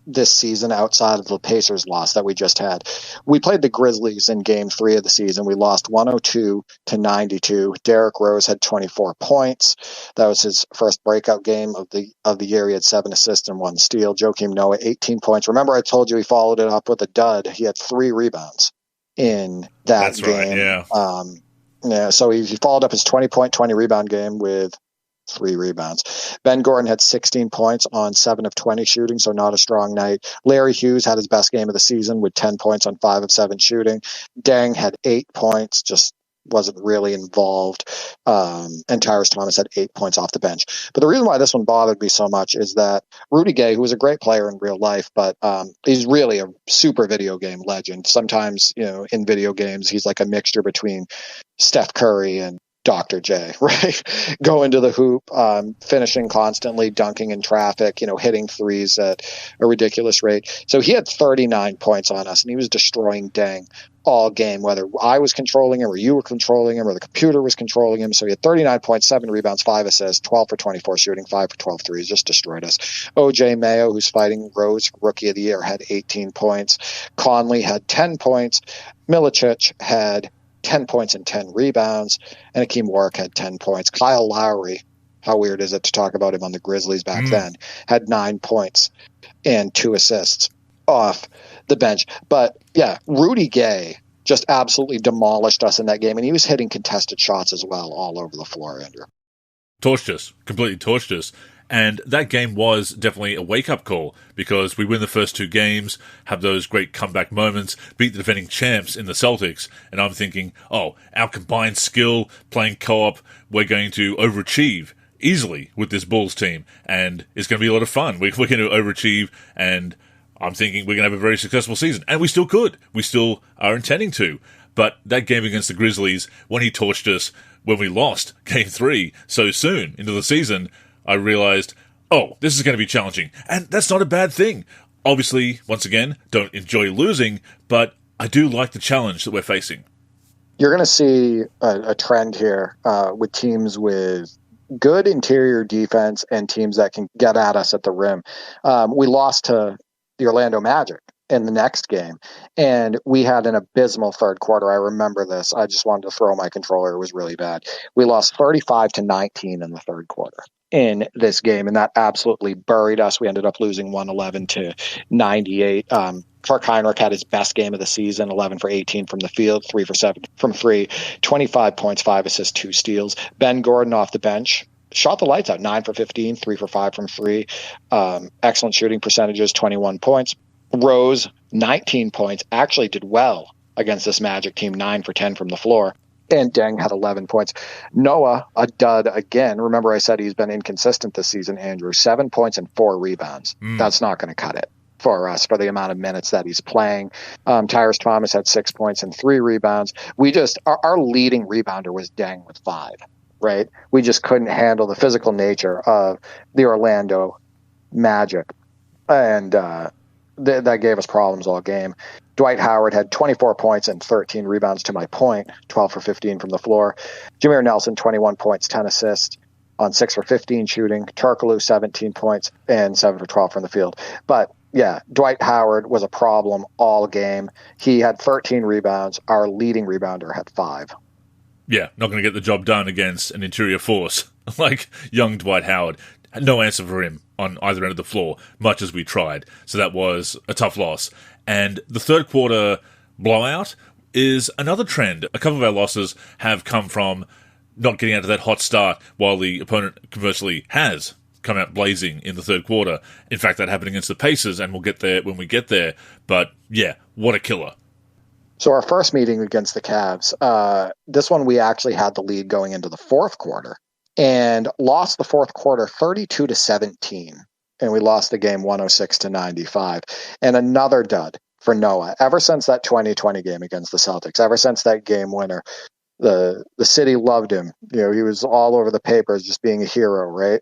Speaker 2: this season outside of the Pacers loss that we just had. We played the Grizzlies in game 3 of the season. We lost 102-92. Derrick Rose had 24 points. That was his first breakout game of the year. He had 7 assists and 1 steal. Joakim Noah, 18 points. Remember I told you he followed it up with a dud. He had 3 rebounds in that
Speaker 1: That's
Speaker 2: game.
Speaker 1: Right,
Speaker 2: yeah. So he followed up his 20-point, 20-rebound game with 3 rebounds. Ben Gordon had 16 points on 7 of 20 shooting, so not a strong night. Larry Hughes had his best game of the season with 10 points on 5 of 7 shooting. Deng had 8 points, just wasn't really involved. And Tyrese Thomas had 8 points off the bench. But the reason why this one bothered me so much is that Rudy Gay, who was a great player in real life, but he's really a super video game legend. Sometimes, in video games, he's like a mixture between Steph Curry and Dr. J, right? Going to the hoop, finishing constantly, dunking in traffic, hitting threes at a ridiculous rate. So he had 39 points on us, and he was destroying Deng all game, whether I was controlling him or you were controlling him or the computer was controlling him. So he had 39 points, 7 rebounds, 5 assists, 12 for 24 shooting, 5 for 12 threes, just destroyed us. OJ Mayo, who's fighting Rose Rookie of the Year, had 18 points. Conley had 10 points. Milicic had 10 points and 10 rebounds, and Hakeem Warwick had 10 points. Kyle Lowry, how weird is it to talk about him on the Grizzlies back then, had 9 points and 2 assists off the bench. But yeah, Rudy Gay just absolutely demolished us in that game, and he was hitting contested shots as well all over the floor, Andrew.
Speaker 1: Torched us, completely torched us. And that game was definitely a wake-up call because we win the first 2 games, have those great comeback moments, beat the defending champs in the Celtics, and I'm thinking, our combined skill, playing co-op, we're going to overachieve easily with this Bulls team, and it's going to be a lot of fun. We're going to overachieve, and I'm thinking we're going to have a very successful season. And we still could. We still are intending to. But that game against the Grizzlies, when he torched us, when we lost Game 3 so soon into the season, I realized, this is going to be challenging. And that's not a bad thing. Obviously, once again, don't enjoy losing, but I do like the challenge that we're facing.
Speaker 2: You're going to see a trend here with teams with good interior defense and teams that can get at us at the rim. We lost to the Orlando Magic in the next game, and we had an abysmal third quarter. I remember this. I just wanted to throw my controller. It was really bad. We lost 35-19 in the third quarter in this game, and that absolutely buried us. We ended up losing 111-98. Clark Heinrich had his best game of the season, 11 for 18 from the field, 3 for 7 from 3, 25 points, 5 assists, 2 steals. Ben Gordon off the bench shot the lights out, 9 for 15, 3 for 5 from 3. Excellent shooting percentages, 21 points. Rose, 19 points, actually did well against this Magic team, 9 for 10 from the floor. And Deng had 11 points. Noah, a dud again. Remember I said he's been inconsistent this season, Andrew. 7 points and 4 rebounds. That's not going to cut it for us for the amount of minutes that he's playing. Tyrese Thomas had 6 points and 3 rebounds. Our leading rebounder was Deng with 5, right? We just couldn't handle the physical nature of the Orlando Magic. And that gave us problems all game. Dwight Howard had 24 points and 13 rebounds to my point, 12 for 15 from the floor. Jameer Nelson, 21 points, 10 assists on 6 for 15 shooting. Turkoglu, 17 points and 7 for 12 from the field. But yeah, Dwight Howard was a problem all game. He had 13 rebounds. Our leading rebounder had 5.
Speaker 1: Yeah, not going to get the job done against an interior force like young Dwight Howard. No answer for him on either end of the floor, much as we tried. So that was a tough loss. And the third quarter blowout is another trend. A couple of our losses have come from not getting out to that hot start, while the opponent conversely has come out blazing in the third quarter. In fact, that happened against the Pacers, and we'll get there when we get there. But yeah, what a killer.
Speaker 2: So our first meeting against the Cavs, this one we actually had the lead going into the fourth quarter and lost the fourth quarter 32-17. And we lost the game 106-95. And another dud for Noah. Ever since that 2020 game against the Celtics, ever since that game winner, the city loved him. You know, he was all over the papers just being a hero, right?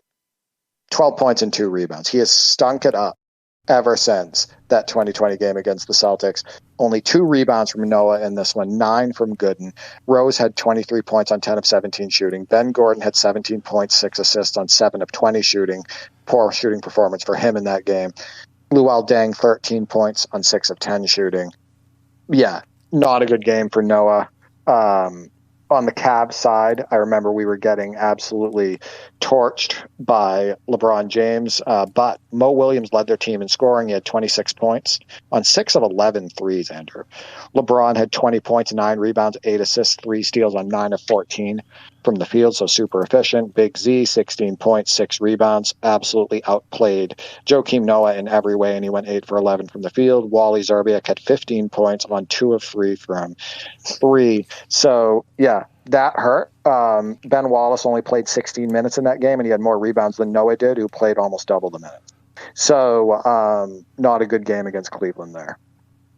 Speaker 2: 12 points and 2 rebounds. He has stunk it up ever since that 2020 game against the Celtics. Only 2 rebounds from Noah in this one, 9 from Gooden. Rose had 23 points on 10 of 17 shooting. Ben Gordon had 17 points, 6 assists on 7 of 20 shooting. Poor shooting performance for him in that game. Luol Deng, 13 points on 6 of 10 shooting. Yeah, not a good game for Noah. On the Cavs side, I remember we were getting absolutely torched by LeBron James, but Mo Williams led their team in scoring. He had 26 points on 6 of 11 threes, Andrew. LeBron had 20 points, 9 rebounds, 8 assists, 3 steals on 9 of 14 from the field, so super efficient. Big Z, 16 points, 6 rebounds, absolutely outplayed Joakim Noah in every way, and he went 8 for 11 from the field. Wally Zerbiak had 15 points on 2 of 3 from 3. So, yeah, that hurt. Ben Wallace only played 16 minutes in that game, and he had more rebounds than Noah did, who played almost double the minutes. So, not a good game against Cleveland there.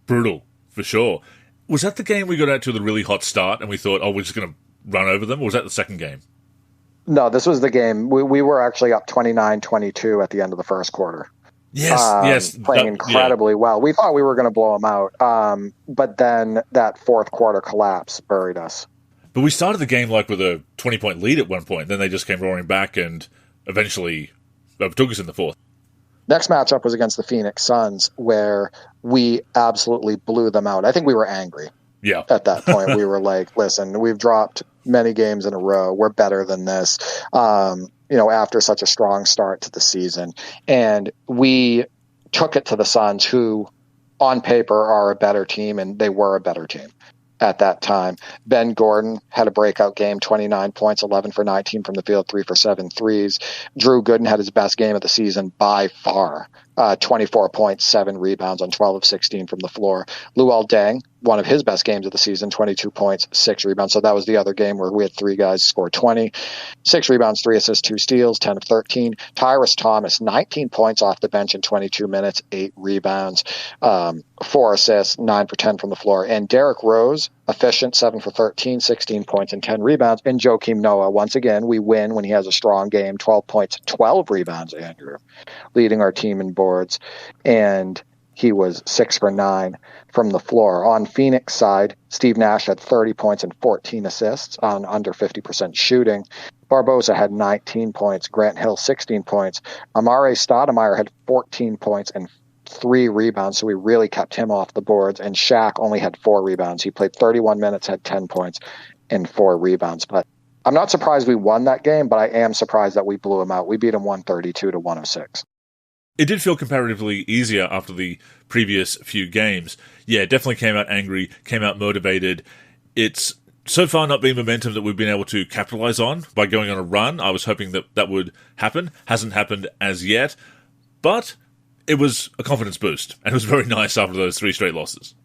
Speaker 1: Brutal, for sure. Was that the game we got out to the really hot start, and we thought, oh, we're just going to run over them, or was that the second game?
Speaker 2: No, this was the game. We were actually up 29-22 at the end of the first quarter.
Speaker 1: Yes.
Speaker 2: Playing incredibly well. We thought we were going to blow them out, but then that fourth quarter collapse buried us.
Speaker 1: But we started the game like with a 20-point lead at one point. Then they just came roaring back and eventually took us in the fourth.
Speaker 2: Next matchup was against the Phoenix Suns, where we absolutely blew them out. I think we were angry.
Speaker 1: Yeah.
Speaker 2: At that point, we were like, listen, we've dropped many games in a row. We're better than this, after such a strong start to the season. And we took it to the Suns, who on paper are a better team, and they were a better team at that time. Ben Gordon had a breakout game, 29 points, 11 for 19 from the field, 3 for 7 threes. Drew Gooden had his best game of the season by far, 24 points, 7 rebounds on 12 of 16 from the floor. Luol Deng, one of his best games of the season, 22 points, 6 rebounds. So that was the other game where we had 3 guys score 20. 6 rebounds, 3 assists, 2 steals, 10 of 13. Tyrus Thomas, 19 points off the bench in 22 minutes, 8 rebounds, 4 assists, 9 for 10 from the floor. And Derrick Rose, efficient, 7 for 13, 16 points and 10 rebounds. And Joakim Noah, once again, we win when he has a strong game, 12 points, 12 rebounds, Andrew, leading our team in boards. And he was 6 for 9 from the floor. On Phoenix side, Steve Nash had 30 points and 14 assists on under 50% shooting. Barbosa had 19 points. Grant Hill, 16 points. Amare Stoudemire had 14 points and 3 rebounds, so we really kept him off the boards. And Shaq only had 4 rebounds. He played 31 minutes, had 10 points and 4 rebounds. But I'm not surprised we won that game, but I am surprised that we blew him out. We beat him 132-106.
Speaker 1: It did feel comparatively easier after the previous few games. Yeah, definitely came out angry, came out motivated. It's so far not been momentum that we've been able to capitalize on by going on a run. I was hoping that that would happen. Hasn't happened as yet, but it was a confidence boost, and it was very nice after those 3 straight losses.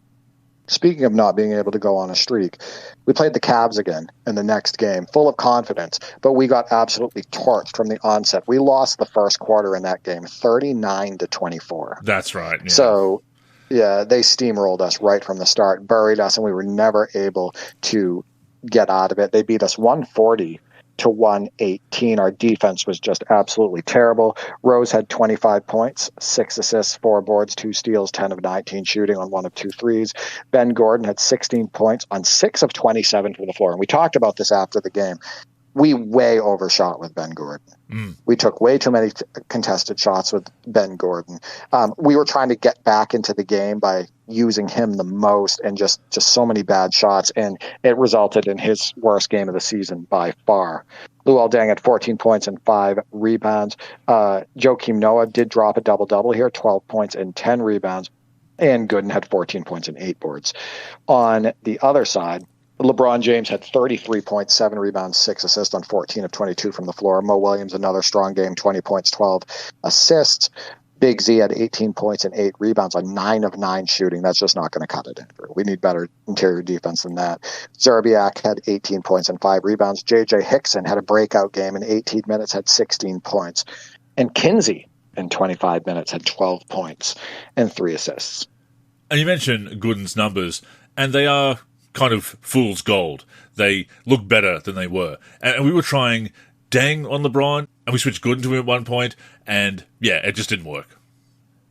Speaker 2: Speaking of not being able to go on a streak, we played the Cavs again in the next game, full of confidence, but we got absolutely torched from the onset. We lost the first quarter in that game, 39-24.
Speaker 1: That's right. Yeah.
Speaker 2: So, yeah, they steamrolled us right from the start, buried us, and we were never able to get out of it. They beat us 140-106 to 118. Our defense was just absolutely terrible. Rose had 25 points, 6 assists, 4 boards, 2 steals, 10 of 19 shooting on 1 of 2 threes. Ben Gordon had 16 points on 6 of 27 from the floor. And we talked about this after the game. We way overshot with Ben Gordon. We took way too many contested shots with Ben Gordon. We were trying to get back into the game by using him the most, and just so many bad shots, and it resulted in his worst game of the season by far. Luol Deng had 14 points and 5 rebounds. Joakim Noah did drop a double-double here, 12 points and 10 rebounds, and Gooden had 14 points and 8 boards. On the other side, LeBron James had 33 points, 7 rebounds, 6 assists on 14 of 22 from the floor. Mo Williams, another strong game, 20 points, 12 assists. Big Z had 18 points and 8 rebounds on 9 of 9 shooting. That's just not going to cut it, Andrew. We need better interior defense than that. Zerbiak had 18 points and 5 rebounds. J.J. Hickson had a breakout game in 18 minutes, had 16 points. And Kinsey, in 25 minutes, had 12 points and 3 assists.
Speaker 1: And you mentioned Gooden's numbers, and they are kind of fool's gold. They look better than they were. And we were trying Deng on LeBron, and we switched Gooden to him at one point, and yeah, it just didn't work.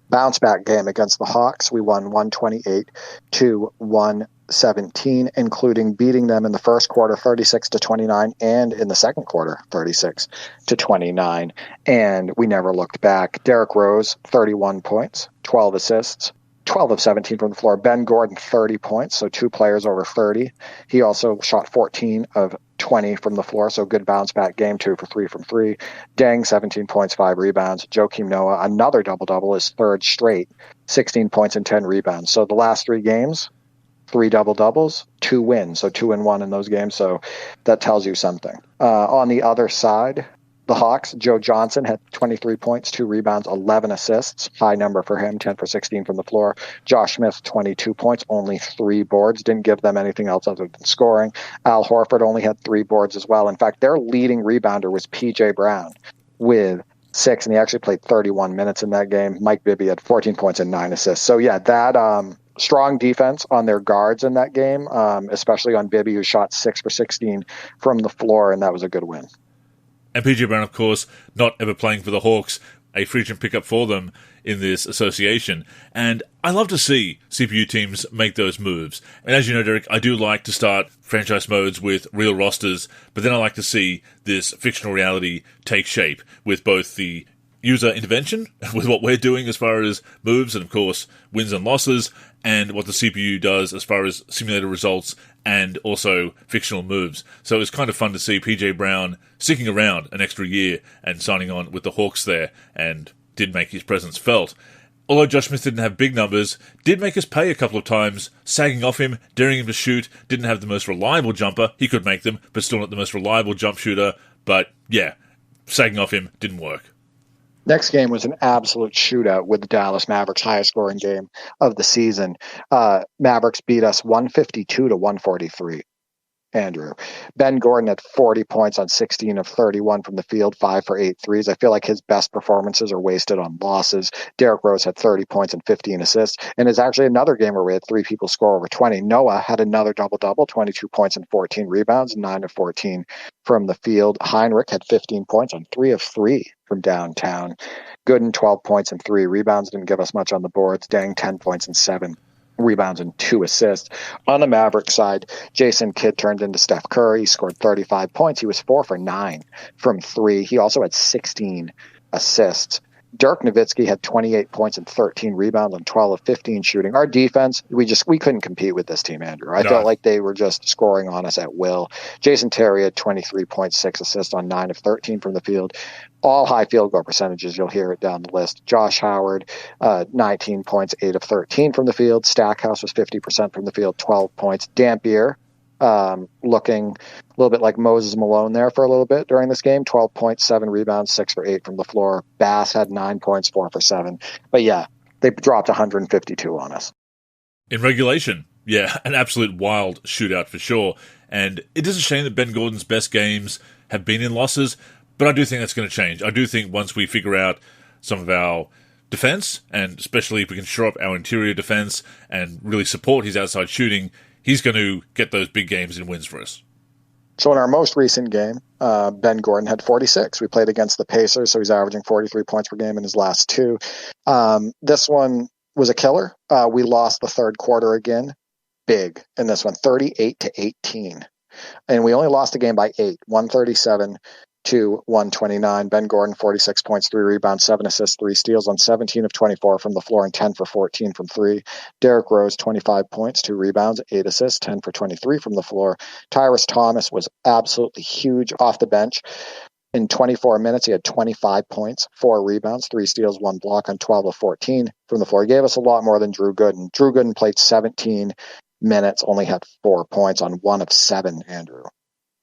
Speaker 2: Bounce back game against the Hawks. We won 128 to 117, including beating them in the first quarter 36 to 29, and in the second quarter 36 to 29. And we never looked back. Derrick Rose, 31 points, 12 assists, 12 of 17 from the floor. Ben Gordon, 30 points, so 2 players over 30. He also shot 14 of 20 from the floor, so good bounce back game, 2 for 3 from 3. Deng, 17 points, 5 rebounds. Joakim Noah, another double-double, his third straight, 16 points and 10 rebounds. So the last 3 games, 3 double-doubles, 2 wins, so 2-1 in those games, so that tells you something. On the other side, the Hawks, Joe Johnson had 23 points, 2 rebounds, 11 assists. High number for him, 10 for 16 from the floor. Josh Smith, 22 points, only 3 boards. Didn't give them anything else other than scoring. Al Horford only had 3 boards as well. In fact, their leading rebounder was P.J. Brown with 6, and he actually played 31 minutes in that game. Mike Bibby had 14 points and 9 assists. So, yeah, that strong defense on their guards in that game, especially on Bibby, who shot 6 for 16 from the floor, and that was a good win.
Speaker 1: And P.J. Brown, of course, not ever playing for the Hawks, a free agent pickup for them in this association. And I love to see CPU teams make those moves. And as you know, Derek, I do like to start franchise modes with real rosters, but then I like to see this fictional reality take shape with both the user intervention, with what we're doing as far as moves and, of course, wins and losses, and what the CPU does as far as simulated results and also fictional moves. So it's kind of fun to see PJ Brown sticking around an extra year and signing on with the Hawks there, and did make his presence felt. Although Josh Smith didn't have big numbers, did make us pay a couple of times, sagging off him, daring him to shoot, didn't have the most reliable jumper. He could make them, but still not the most reliable jump shooter. But yeah, sagging off him didn't work.
Speaker 2: Next game was an absolute shootout with the Dallas Mavericks, highest scoring game of the season. Mavericks beat us 152 to 143. Andrew. Ben Gordon had 40 points on 16 of 31 from the field, 5 for 8 threes. I feel like his best performances are wasted on losses. Derrick Rose had 30 points and 15 assists. And it's actually another game where we had 3 people score over 20. Noah had another double-double, 22 points and 14 rebounds, 9 of 14 from the field. Heinrich had 15 points on 3 of 3 from downtown. Gooden, 12 points and 3 rebounds. Didn't give us much on the boards. Deng, 10 points and 7 rebounds and 2 assists. On the Maverick side, Jason Kidd turned into Steph Curry. He scored 35 points. He was 4 for 9 from 3. He also had 16 assists. Dirk Nowitzki had 28 points and 13 rebounds on 12 of 15 shooting. Our defense, we couldn't compete with this team, Andrew. I felt like they were just scoring on us at will. Jason Terry had 23.6 assists on 9 of 13 from the field. All high field goal percentages, you'll hear it down the list. Josh Howard, 19 points, 8 of 13 from the field. Stackhouse was 50% from the field, 12 points. Dampier, looking a little bit like Moses Malone there for a little bit during this game. 12 points, 7 rebounds, 6 for 8 from the floor. Bass had 9 points, 4 for 7. But yeah, they dropped 152 on us.
Speaker 1: In regulation, yeah, an absolute wild shootout for sure. And it is a shame that Ben Gordon's best games have been in losses, but I do think that's going to change. I do think once we figure out some of our defense, and especially if we can shore up our interior defense and really support his outside shooting, he's going to get those big games and wins for us.
Speaker 2: So in our most recent game, Ben Gordon had 46. We played against the Pacers, so he's averaging 43 points per game in his last two. This one was a killer. We lost the third quarter again, big in this one, 38-18. And we only lost the game by 8, 137 to 129. Ben Gordon, 46 points, 3 rebounds, 7 assists, 3 steals on 17 of 24 from the floor and 10 for 14 from 3. Derrick Rose, 25 points, 2 rebounds, 8 assists, 10 for 23 from the floor. Tyrus Thomas was absolutely huge off the bench. In 24 minutes, he had 25 points, 4 rebounds, 3 steals, 1 block on 12 of 14 from the floor. He gave us a lot more than Drew Gooden. Drew Gooden played 17 minutes, only had 4 points on 1 of 7, Andrew,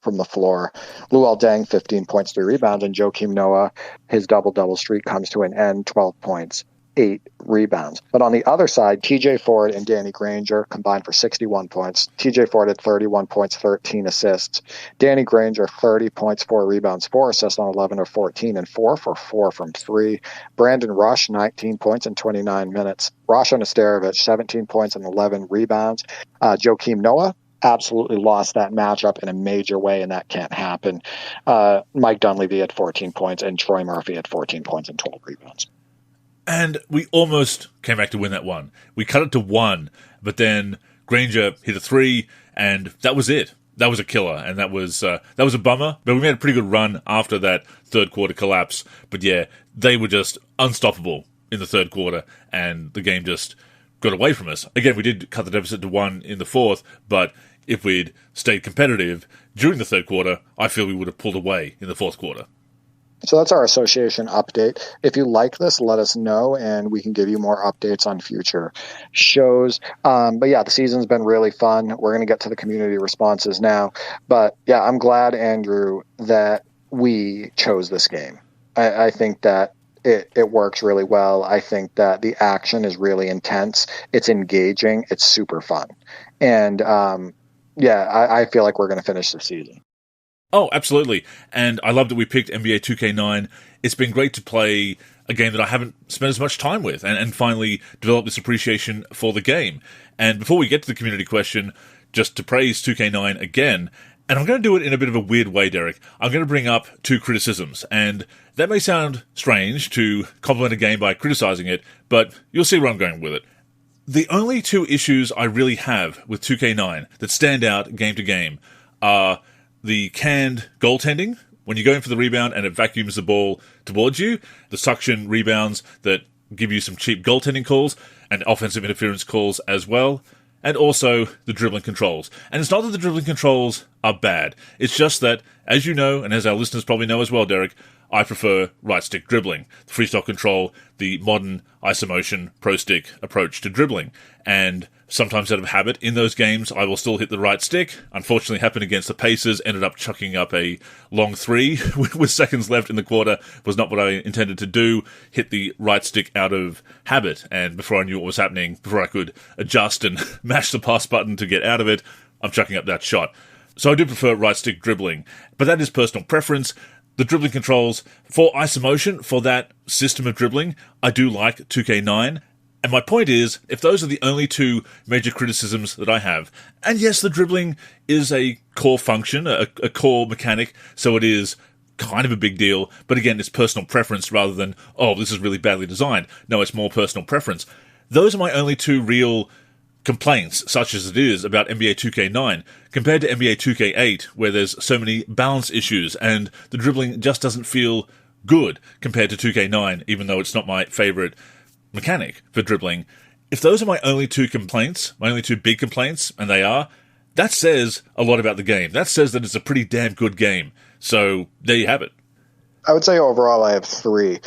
Speaker 2: from the floor. Luol Deng, 15 points, 3 rebounds, and Joakim Noah, his double-double streak comes to an end, 12 points, 8 rebounds. But on the other side, TJ Ford and Danny Granger combined for 61 points. TJ Ford had 31 points, 13 assists. Danny Granger, 30 points, 4 rebounds, 4 assists on 11 of 14, and 4 for 4 from 3. Brandon Rush, 19 points in 29 minutes. Rasho Nesterovic, 17 points and 11 rebounds. Joakim Noah absolutely lost that matchup in a major way, and that can't happen. Mike Dunleavy had 14 points, and Troy Murphy had 14 points and 12 rebounds.
Speaker 1: And we almost came back to win that one. We cut it to 1, but then Granger hit a 3, and that was it. That was a killer, and that was a bummer. But we made a pretty good run after that third quarter collapse. But yeah, they were just unstoppable in the third quarter, and the game just got away from us. Again, we did cut the deficit to 1 in the fourth, but if we'd stayed competitive during the third quarter, I feel we would have pulled away in the fourth quarter.
Speaker 2: So that's our association update. If you like this, let us know, and we can give you more updates on future shows. But yeah, the season's been really fun. We're going to get to the community responses now. But yeah, I'm glad, Andrew, that we chose this game. I think that it works really well. I think that the action is really intense. It's engaging. It's super fun. And I feel like we're going to finish the season.
Speaker 1: Oh, absolutely. And I love that we picked NBA 2K9. It's been great to play a game that I haven't spent as much time with and finally develop this appreciation for the game. And before we get to the community question, just to praise 2K9 again, and I'm going to do it in a bit of a weird way, Derek. I'm going to bring up 2 criticisms, and that may sound strange to compliment a game by criticizing it, but you'll see where I'm going with it. The only 2 issues I really have with 2K9 that stand out game to game are the canned goaltending, when you go in for the rebound and it vacuums the ball towards you, the suction rebounds that give you some cheap goaltending calls, and offensive interference calls as well, and also the dribbling controls. And it's not that the dribbling controls are bad, it's just that, as you know, and as our listeners probably know as well, Derek, I prefer right-stick dribbling, the freestyle control, the modern isomotion pro-stick approach to dribbling. And sometimes out of habit, in those games, I will still hit the right stick. Unfortunately, happened against the Pacers, ended up chucking up a long 3 with seconds left in the quarter. Was not what I intended to do. Hit the right stick out of habit, and before I knew what was happening, before I could adjust and mash the pass button to get out of it, I'm chucking up that shot. So I do prefer right-stick dribbling, but that is personal preference. The dribbling controls for isomotion, for that system of dribbling, I do like 2K9. And my point is, if those are the only 2 major criticisms that I have, and yes, the dribbling is a core function, a core mechanic, so it is kind of a big deal, but again, it's personal preference rather than, oh, this is really badly designed. No, it's more personal preference. Those are my only 2 real complaints, such as it is, about NBA 2K9, compared to NBA 2K8, where there's so many balance issues, and the dribbling just doesn't feel good compared to 2K9, even though it's not my favorite mechanic for dribbling. If those are my only 2 complaints, my only 2 big complaints, and they are, that says a lot about the game. That says that it's a pretty damn good game. So, there you have it.
Speaker 2: I would say overall I have 3.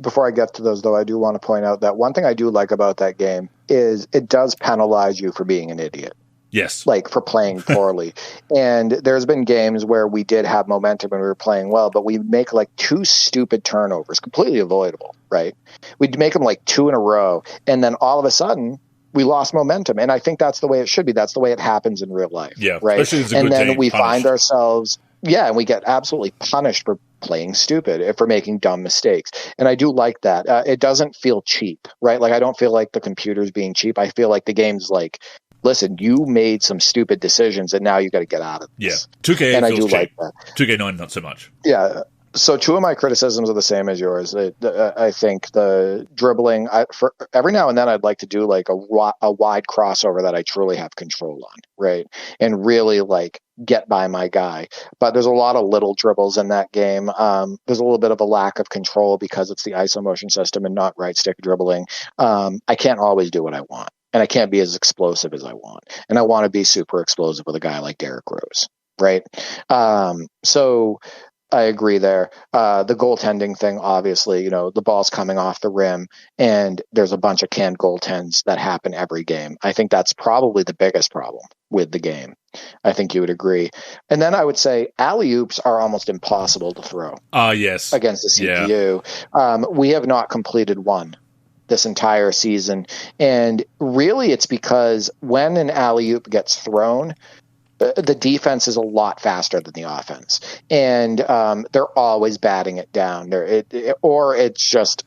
Speaker 2: Before I get to those, though, I do want to point out that one thing I do like about that game is it does penalize you for being an idiot.
Speaker 1: Yes.
Speaker 2: Like, for playing poorly. And there's been games where we did have momentum and we were playing well, but we make like 2 stupid turnovers, completely avoidable, right? We'd make them like 2 in a row, and then all of a sudden we lost momentum. And I think that's the way it should be. That's the way it happens in real life.
Speaker 1: Yeah.
Speaker 2: Right. And then we
Speaker 1: punished.
Speaker 2: find ourselves, and we get absolutely punished for playing stupid, for making dumb mistakes. And I do like that. It doesn't feel cheap, right? Like, I don't feel like the computer's being cheap. I feel like the game's like listen, you made some stupid decisions and now you got to get out of this.
Speaker 1: Yeah. 2K8
Speaker 2: and I
Speaker 1: feels
Speaker 2: do
Speaker 1: cheap.
Speaker 2: like that.
Speaker 1: 2K9, not so much.
Speaker 2: Yeah. So two of my criticisms are the same as yours. I think the dribbling, for every now and then I'd like to do like a wide crossover that I truly have control on, right? And really like get by my guy. But there's a lot of little dribbles in that game. There's a little bit of a lack of control because it's the ISO motion system and not right stick dribbling. I can't always do what I want. And I can't be as explosive as I want. And I want to be super explosive with a guy like Derrick Rose, right? So I agree there. The goaltending thing, obviously, the ball's coming off the rim and there's a bunch of canned goaltends that happen every game. I think that's probably the biggest problem with the game. I think you would agree. And then I would say alley-oops are almost impossible to throw.
Speaker 1: Yes.
Speaker 2: Against the CPU. Yeah. We have not completed one this entire season. And really it's because when an alley-oop gets thrown, the defense is a lot faster than the offense, and they're always batting it down. Or it's just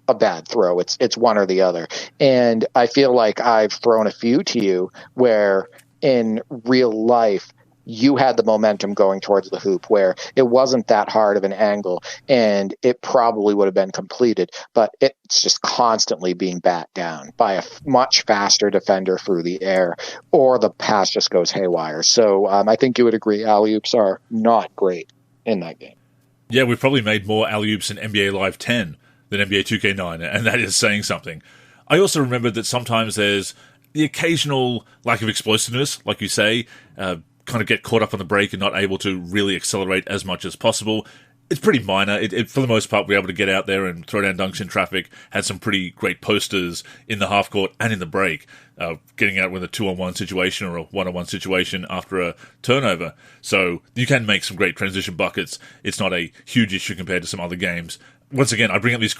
Speaker 2: a bad throw. It's one or the other. And I feel like I've thrown a few to you where in real life you had the momentum going towards the hoop where it wasn't that hard of an angle and it probably would have been completed, but it's just constantly being bat down by a much faster defender through the air, or the pass just goes haywire. So I think you would agree alley-oops are not great in that game.
Speaker 1: Yeah, we've probably made more alley-oops in NBA Live 10 than NBA 2K9, and that is saying something. I also remembered that sometimes there's the occasional lack of explosiveness, like you say, kind of get caught up on the break and not able to really accelerate as much as possible. It's pretty minor. For the most part, we're able to get out there and throw down dunks in traffic, had some pretty great posters in the half court and in the break, getting out with a 2-on-1 situation or a 1-on-1 situation after a turnover. So you can make some great transition buckets. It's not a huge issue compared to some other games. Once again, I bring up these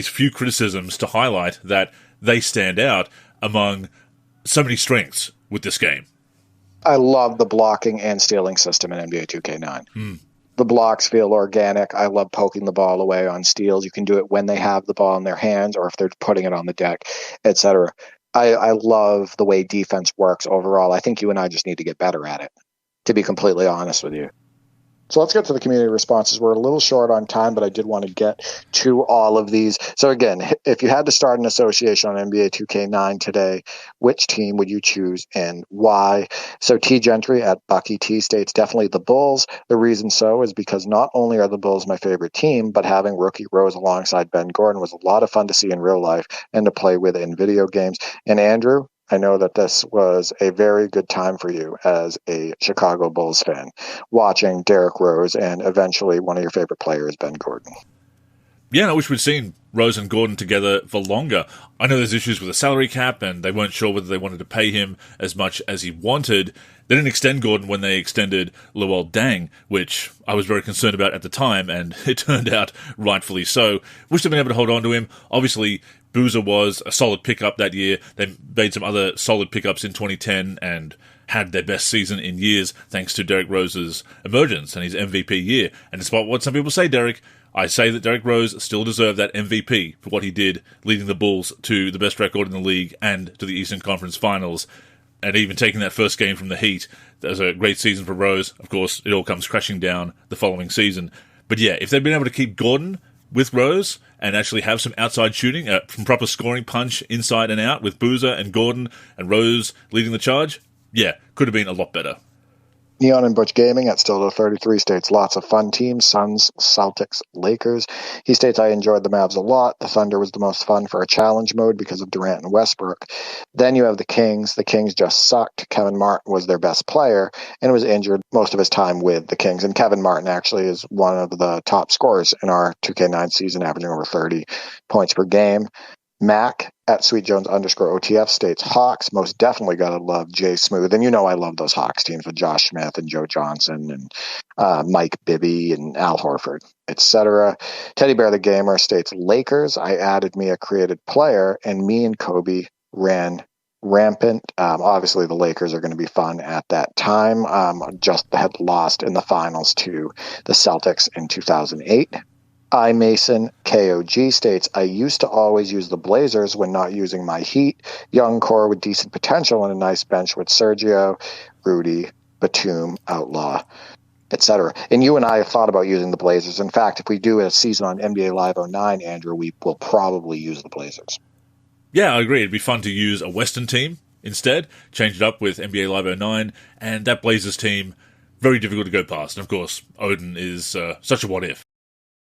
Speaker 1: few criticisms to highlight that they stand out among so many strengths with this game.
Speaker 2: I love the blocking and stealing system in NBA 2K9. The blocks feel organic. I love poking the ball away on steals. You can do it when they have the ball in their hands or if they're putting it on the deck, etc. I love the way defense works overall. I think you and I just need to get better at it, to be completely honest with you. So let's get to the community responses. We're a little short on time, but I did want to get to all of these. So again, if you had to start an association on NBA 2K9 today, which team would you choose and why? So T Gentry at Bucky T states definitely the Bulls. The reason so is because not only are the Bulls my favorite team, but having rookie Rose alongside Ben Gordon was a lot of fun to see in real life and to play with in video games. And Andrew, I know that this was a very good time for you as a Chicago Bulls fan, watching Derrick Rose and eventually one of your favorite players, Ben Gordon.
Speaker 1: Yeah, I wish we'd seen Rose and Gordon together for longer. I know there's issues with the salary cap, and they weren't sure whether they wanted to pay him as much as he wanted. They didn't extend Gordon when they extended Luol Deng, which I was very concerned about at the time, and it turned out rightfully so. Wish they'd been able to hold on to him. Obviously, Boozer was a solid pickup that year. They made some other solid pickups in 2010 and had their best season in years thanks to Derrick Rose's emergence and his MVP year. And despite what some people say, Derek, I say that Derrick Rose still deserved that MVP for what he did, leading the Bulls to the best record in the league and to the Eastern Conference Finals. And even taking that first game from the Heat, that was a great season for Rose. Of course, it all comes crashing down the following season. But yeah, if they'd been able to keep Gordon with Rose and actually have some outside shooting, some proper scoring punch inside and out with Boozer and Gordon and Rose leading the charge, yeah, could have been a lot better.
Speaker 2: Neon and Butch Gaming at Still 33 states lots of fun teams, Suns, Celtics, Lakers. He states, I enjoyed the Mavs a lot. The Thunder was the most fun for a challenge mode because of Durant and Westbrook. Then you have the Kings. The Kings just sucked. Kevin Martin was their best player and was injured most of his time with the Kings. And Kevin Martin actually is one of the top scorers in our 2K9 season, averaging over 30 points per game. Mac at Sweet Jones _OTF states Hawks, most definitely gotta love Jay Smooth. And you know I love those Hawks teams with Josh Smith and Joe Johnson and Mike Bibby and Al Horford, etc. Teddy Bear the Gamer states Lakers. I added me a created player and me and Kobe ran rampant. Obviously the Lakers are going to be fun at that time. Just had lost in the finals to the Celtics in 2008. Mason KOG states, I used to always use the Blazers when not using my Heat. Young core with decent potential and a nice bench with Sergio, Rudy, Batum, Outlaw, etc. And you and I have thought about using the Blazers. In fact, if we do a season on NBA Live 09, Andrew, we will probably use the Blazers.
Speaker 1: Yeah, I agree. It'd be fun to use a Western team instead, change it up with NBA Live 09, and that Blazers team, very difficult to go past. And of course, Odin is such a what-if.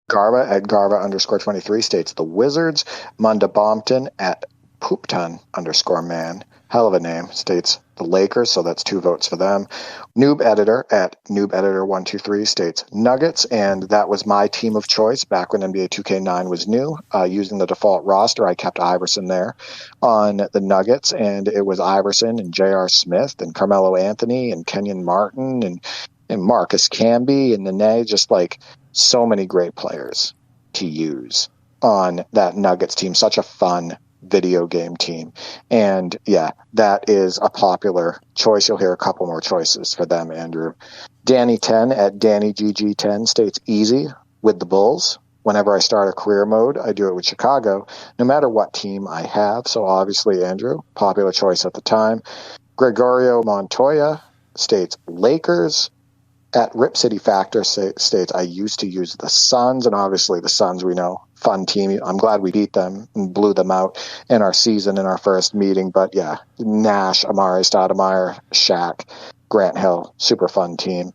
Speaker 2: Garba at Garba_23 states, the Wizards. Munda Bompton at Poopton_man, hell of a name, states the Lakers, so that's 2 votes for them. Noob Editor at NoobEditor123 states Nuggets, and that was my team of choice back when NBA 2K9 was new. Using the default roster, I kept Iverson there on the Nuggets, and it was Iverson and J.R. Smith and Carmelo Anthony and Kenyon Martin and Marcus Camby and Nene, just like so many great players to use on that Nuggets team. Such a fun video game team. And yeah, that is a popular choice. You'll hear a couple more choices for them, Andrew. Danny10 at DannyGG10 states easy with the Bulls. Whenever I start a career mode, I do it with Chicago, no matter what team I have. So obviously, Andrew, popular choice at the time. Gregorio Montoya states Lakers. At Rip City Factor states, I used to use the Suns, and obviously the Suns, we know, fun team. I'm glad we beat them and blew them out in our season in our first meeting. But yeah, Nash, Amari Stoudemire, Shaq, Grant Hill, super fun team.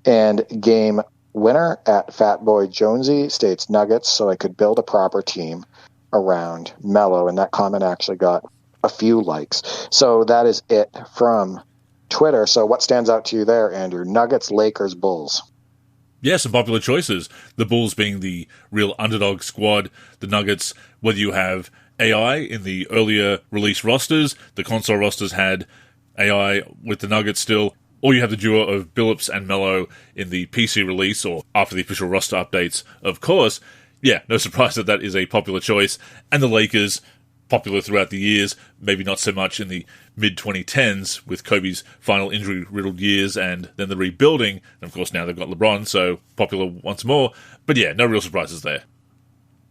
Speaker 2: And game winner at Fatboy Jonesy states Nuggets, so I could build a proper team around Melo. And that comment actually got a few likes. So that is it from Twitter. So what stands out to you there, Andrew? Nuggets, Lakers, Bulls.
Speaker 1: Yeah, some popular choices. The Bulls being the real underdog squad. The Nuggets, whether you have AI in the earlier release rosters, the console rosters had AI with the Nuggets still, or you have the duo of Billups and Melo in the PC release, or after the official roster updates, of course. Yeah, no surprise that that is a popular choice. And the Lakers, popular throughout the years, maybe not so much in the mid-2010s with Kobe's final injury-riddled years and then the rebuilding. And of course now they've got LeBron, so popular once more. But yeah, no real surprises there.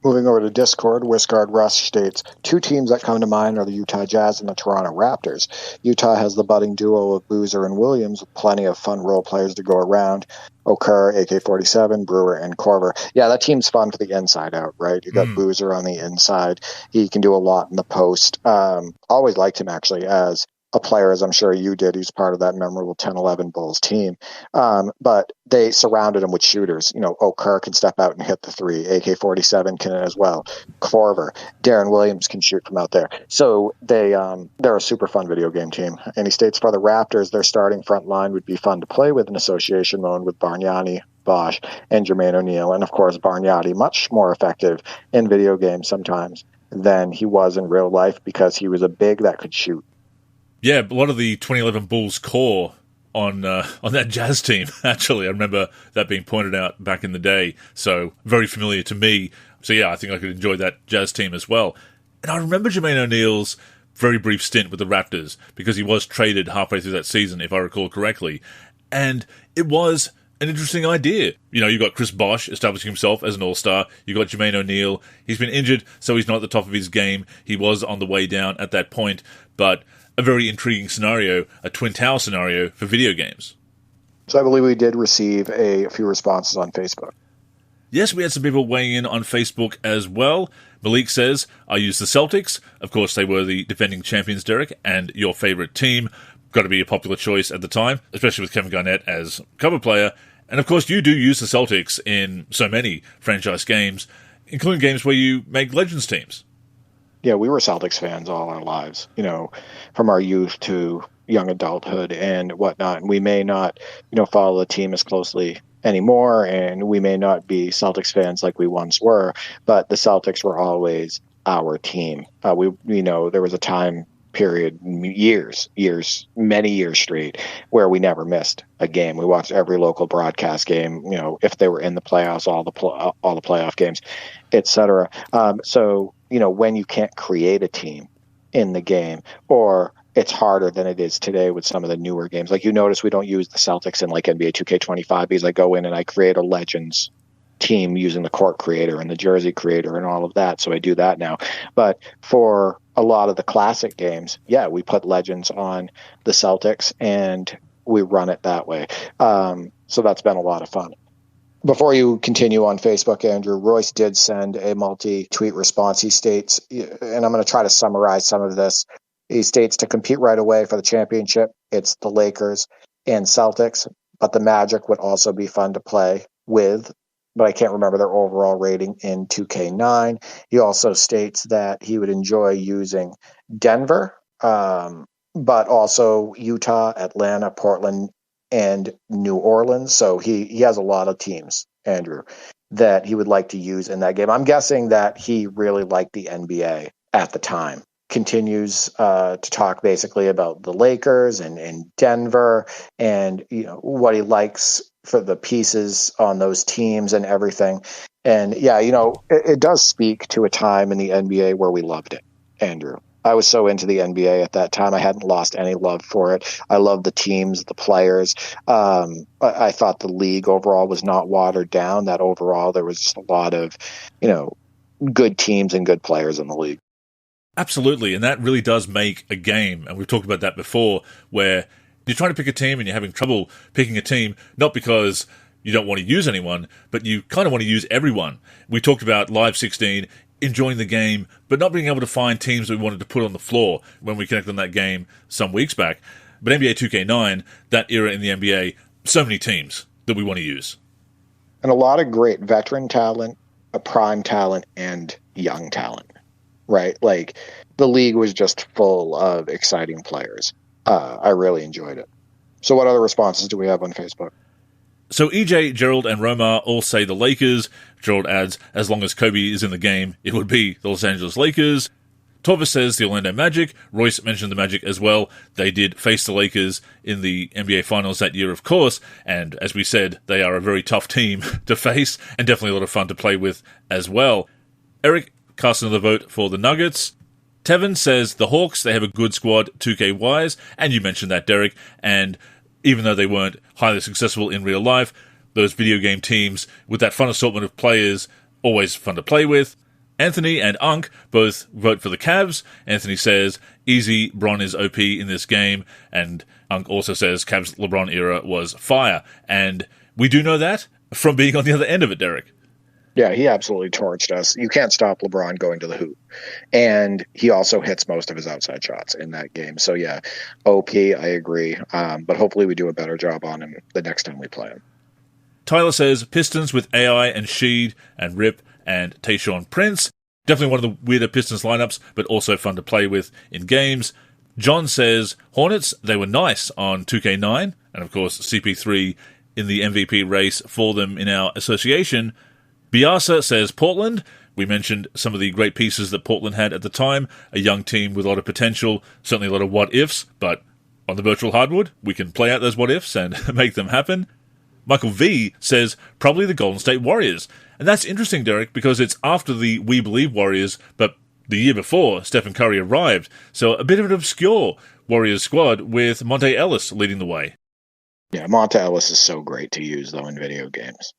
Speaker 2: Moving over to Discord, Wiscard Rush states, 2 teams that come to mind are the Utah Jazz and the Toronto Raptors. Utah has the budding duo of Boozer and Williams with plenty of fun role players to go around. Okur, AK-47, Brewer, and Korver. Yeah, that team's fun for the inside out, right? You got Boozer on the inside. He can do a lot in the post. Always liked him, actually, as a player, as I'm sure you did. He's part of that memorable 10-11 Bulls team. But they surrounded him with shooters. You know, Okur can step out and hit the 3. AK-47 can as well. Korver. Darren Williams can shoot from out there. So they're a super fun video game team. And he states for the Raptors, their starting front line would be fun to play with in association mode with Bargnani, Bosch, and Jermaine O'Neal. And of course, Bargnani, much more effective in video games sometimes than he was in real life because he was a big that could shoot.
Speaker 1: Yeah, a lot of the 2011 Bulls core on that Jazz team, actually. I remember that being pointed out back in the day, so very familiar to me. So yeah, I think I could enjoy that Jazz team as well. And I remember Jermaine O'Neal's very brief stint with the Raptors, because he was traded halfway through that season, if I recall correctly. And it was an interesting idea. You know, you got Chris Bosh establishing himself as an all-star. You got Jermaine O'Neal. He's been injured, so he's not at the top of his game. He was on the way down at that point, but a very intriguing scenario, a Twin Tower scenario for video games.
Speaker 2: So I believe we did receive a few responses on Facebook.
Speaker 1: Yes, we had some people weighing in on Facebook as well. Malik says, I use the Celtics. Of course, they were the defending champions, Derek, and your favourite team. Got to be a popular choice at the time, especially with Kevin Garnett as cover player. And of course, you do use the Celtics in so many franchise games, including games where you make Legends teams.
Speaker 2: Yeah, we were Celtics fans all our lives, you know, from our youth to young adulthood and whatnot. And we may not, you know, follow the team as closely anymore, and we may not be Celtics fans like we once were, but the Celtics were always our team. We know there was a time period, many years straight, where we never missed a game. We watched every local broadcast game, you know, if they were in the playoffs, all the playoff games, etc. So, you know, when you can't create a team in the game, or it's harder than it is today with some of the newer games. Like you notice we don't use the Celtics in like NBA 2K25 because I go in and I create a Legends team using the court creator and the jersey creator and all of that. So I do that now. But for a lot of the classic games, yeah, we put legends on the Celtics and we run it that way. So that's been a lot of fun. Before you continue on Facebook, Andrew, Royce did send a multi-tweet response. He states, and I'm going to try to summarize some of this. He states, to compete right away for the championship, it's the Lakers and Celtics, but the Magic would also be fun to play with, but I can't remember their overall rating in 2K9. He also states that he would enjoy using Denver, but also Utah, Atlanta, Portland, and New Orleans. So he has a lot of teams, Andrew, that he would like to use in that game. I'm guessing that he really liked the NBA at the time. Continues to talk basically about the Lakers and Denver and what he likes for the pieces on those teams and everything. And yeah, it does speak to a time in the NBA where we loved it, Andrew. I was so into the NBA at that time. I hadn't lost any love for it. I loved the teams, the players. I thought the league overall was not watered down, that overall there was just a lot of, good teams and good players in the league.
Speaker 1: Absolutely, and that really does make a game, and we've talked about that before, where you're trying to pick a team and you're having trouble picking a team, not because you don't want to use anyone, but you kind of want to use everyone. We talked about Live 16, enjoying the game, but not being able to find teams that we wanted to put on the floor when we connected on that game some weeks back. But NBA 2K9, that era in the NBA, so many teams that we want to use.
Speaker 2: And a lot of great veteran talent, a prime talent, and young talent, right? Like, the league was just full of exciting players. I really enjoyed it. So what other responses do we have on Facebook?
Speaker 1: So EJ, Gerald, and Romar all say the Lakers. Gerald adds, as long as Kobe is in the game, it would be the Los Angeles Lakers. Torvis says the Orlando Magic. Royce mentioned the Magic as well. They did face the Lakers in the NBA Finals that year, of course, and as we said, they are a very tough team to face, and definitely a lot of fun to play with as well. Eric casts another vote for the Nuggets. Tevin says the Hawks, they have a good squad 2K-wise, and you mentioned that, Derek, and even though they weren't highly successful in real life, those video game teams with that fun assortment of players, always fun to play with. Anthony and Unk both vote for the Cavs. Anthony says, easy, Bron is OP in this game, and Unk also says Cavs LeBron era was fire. And we do know that from being on the other end of it, Derek.
Speaker 2: Yeah, he absolutely torched us. You can't stop LeBron going to the hoop. And he also hits most of his outside shots in that game. So, yeah, OP, I agree. But hopefully we do a better job on him the next time we play him.
Speaker 1: Tyler says Pistons with AI and Sheed and Rip and Tayshaun Prince. Definitely one of the weirder Pistons lineups, but also fun to play with in games. John says Hornets, they were nice on 2K9. And, of course, CP3 in the MVP race for them in our association. Biasa says Portland. We mentioned some of the great pieces that Portland had at the time. A young team with a lot of potential, certainly a lot of what-ifs, but on the virtual hardwood, we can play out those what-ifs and make them happen. Michael V says probably the Golden State Warriors. And that's interesting, Derek, because it's after the We Believe Warriors, but the year before Stephen Curry arrived. So a bit of an obscure Warriors squad with Monte Ellis leading the way.
Speaker 2: Yeah, Monte Ellis is so great to use, though, in video games.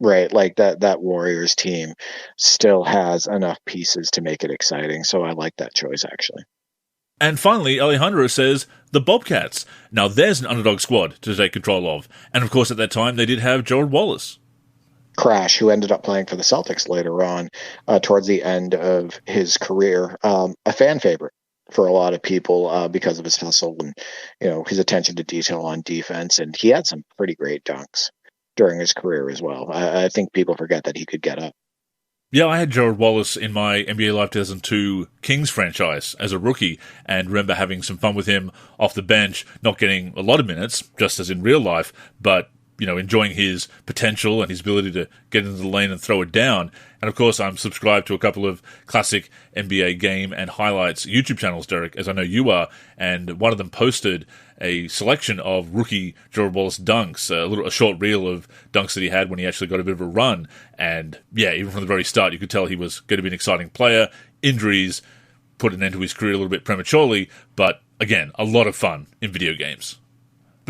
Speaker 2: Right, like that Warriors team still has enough pieces to make it exciting, so I like that choice, actually.
Speaker 1: And finally, Alejandro says the Bobcats. Now, there's an underdog squad to take control of. And, of course, at that time, they did have Gerald Wallace.
Speaker 2: Crash, who ended up playing for the Celtics later on, towards the end of his career. A fan favorite for a lot of people because of his hustle and his attention to detail on defense. And he had some pretty great dunks during his career as well. I think people forget that he could get up.
Speaker 1: Yeah, I had Gerald Wallace in my NBA Live 2002 Kings franchise as a rookie, and remember having some fun with him off the bench, not getting a lot of minutes, just as in real life, but enjoying his potential and his ability to get into the lane and throw it down. And of course, I'm subscribed to a couple of classic NBA game and highlights YouTube channels, Derek, as I know you are, and one of them posted a selection of rookie Gerald Wallace dunks, a short reel of dunks that he had when he actually got a bit of a run. And yeah, even from the very start, you could tell he was going to be an exciting player. Injuries put an end to his career a little bit prematurely, but again, a lot of fun in video games.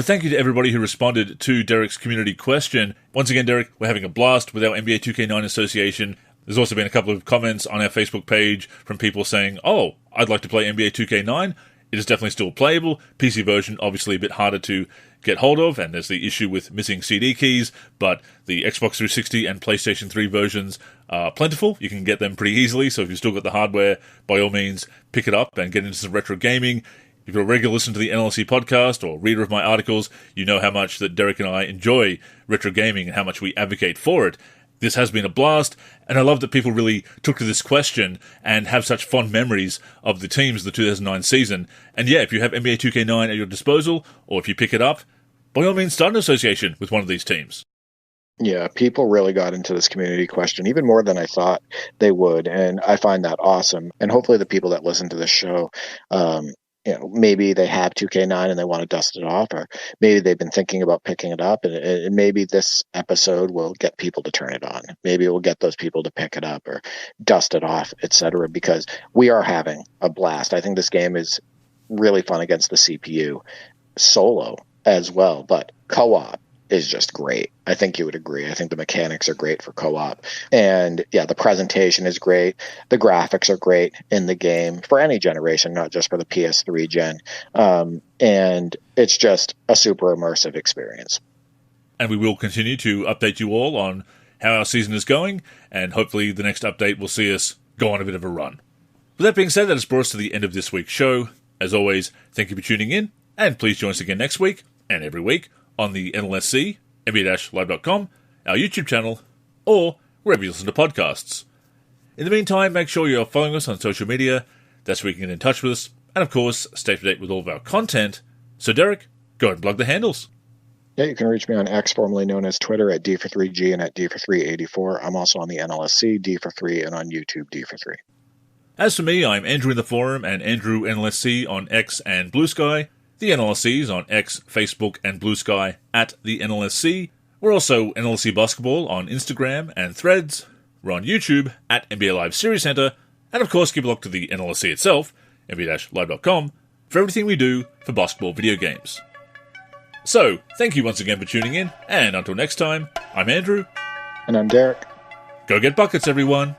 Speaker 1: But thank you to everybody who responded to Derek's community question. Once again, Derek, we're having a blast with our NBA 2K9 association. There's also been a couple of comments on our Facebook page from people saying, oh, I'd like to play NBA 2K9. It is definitely still playable. PC version, obviously a bit harder to get hold of, and there's the issue with missing CD keys, but the Xbox 360 and PlayStation 3 versions are plentiful. You can get them pretty easily, so if you've still got the hardware, by all means, pick it up and get into some retro gaming. If you're a regular listener to the NLSC podcast or reader of my articles, you know how much that Derek and I enjoy retro gaming and how much we advocate for it. This has been a blast, and I love that people really took to this question and have such fond memories of the teams of the 2009 season. And yeah, if you have NBA 2K9 at your disposal, or if you pick it up, by all means start an association with one of these teams.
Speaker 2: Yeah, people really got into this community question, even more than I thought they would, and I find that awesome. And hopefully the people that listen to this show, maybe they have 2K9 and they want to dust it off, or maybe they've been thinking about picking it up, and maybe this episode will get people to turn it on. Maybe it will get those people to pick it up or dust it off, etc., because we are having a blast. I think this game is really fun against the CPU, solo as well, but co-op is just great. I think you would agree. I think the mechanics are great for co-op. And yeah, the presentation is great. The graphics are great in the game for any generation, not just for the PS3 gen. And it's just a super immersive experience.
Speaker 1: And we will continue to update you all on how our season is going, and hopefully the next update will see us go on a bit of a run. With that being said, that has brought us to the end of this week's show. As always, thank you for tuning in, and please join us again next week and every week on the NLSC, NBA-Live.com, our YouTube channel, or wherever you listen to podcasts. In the meantime, make sure you're following us on social media. That's where you can get in touch with us, and of course, stay up to date with all of our content. So Derek, go ahead and plug the handles.
Speaker 2: Yeah, you can reach me on X, formerly known as Twitter, at D43G and at D4384. I'm also on the NLSC, D43, and on YouTube, D43.
Speaker 1: As for me, I'm Andrew in the forum and Andrew NLSC on X and Blue Sky. The NLSC is on X, Facebook, and Blue Sky at the NLSC. We're also NLSC Basketball on Instagram and Threads. We're on YouTube at NBA Live Series Center. And of course, keep a look to the NLSC itself, NBA-Live.com, for everything we do for basketball video games. So, thank you once again for tuning in, and until next time, I'm Andrew.
Speaker 2: And I'm Derek.
Speaker 1: Go get buckets, everyone.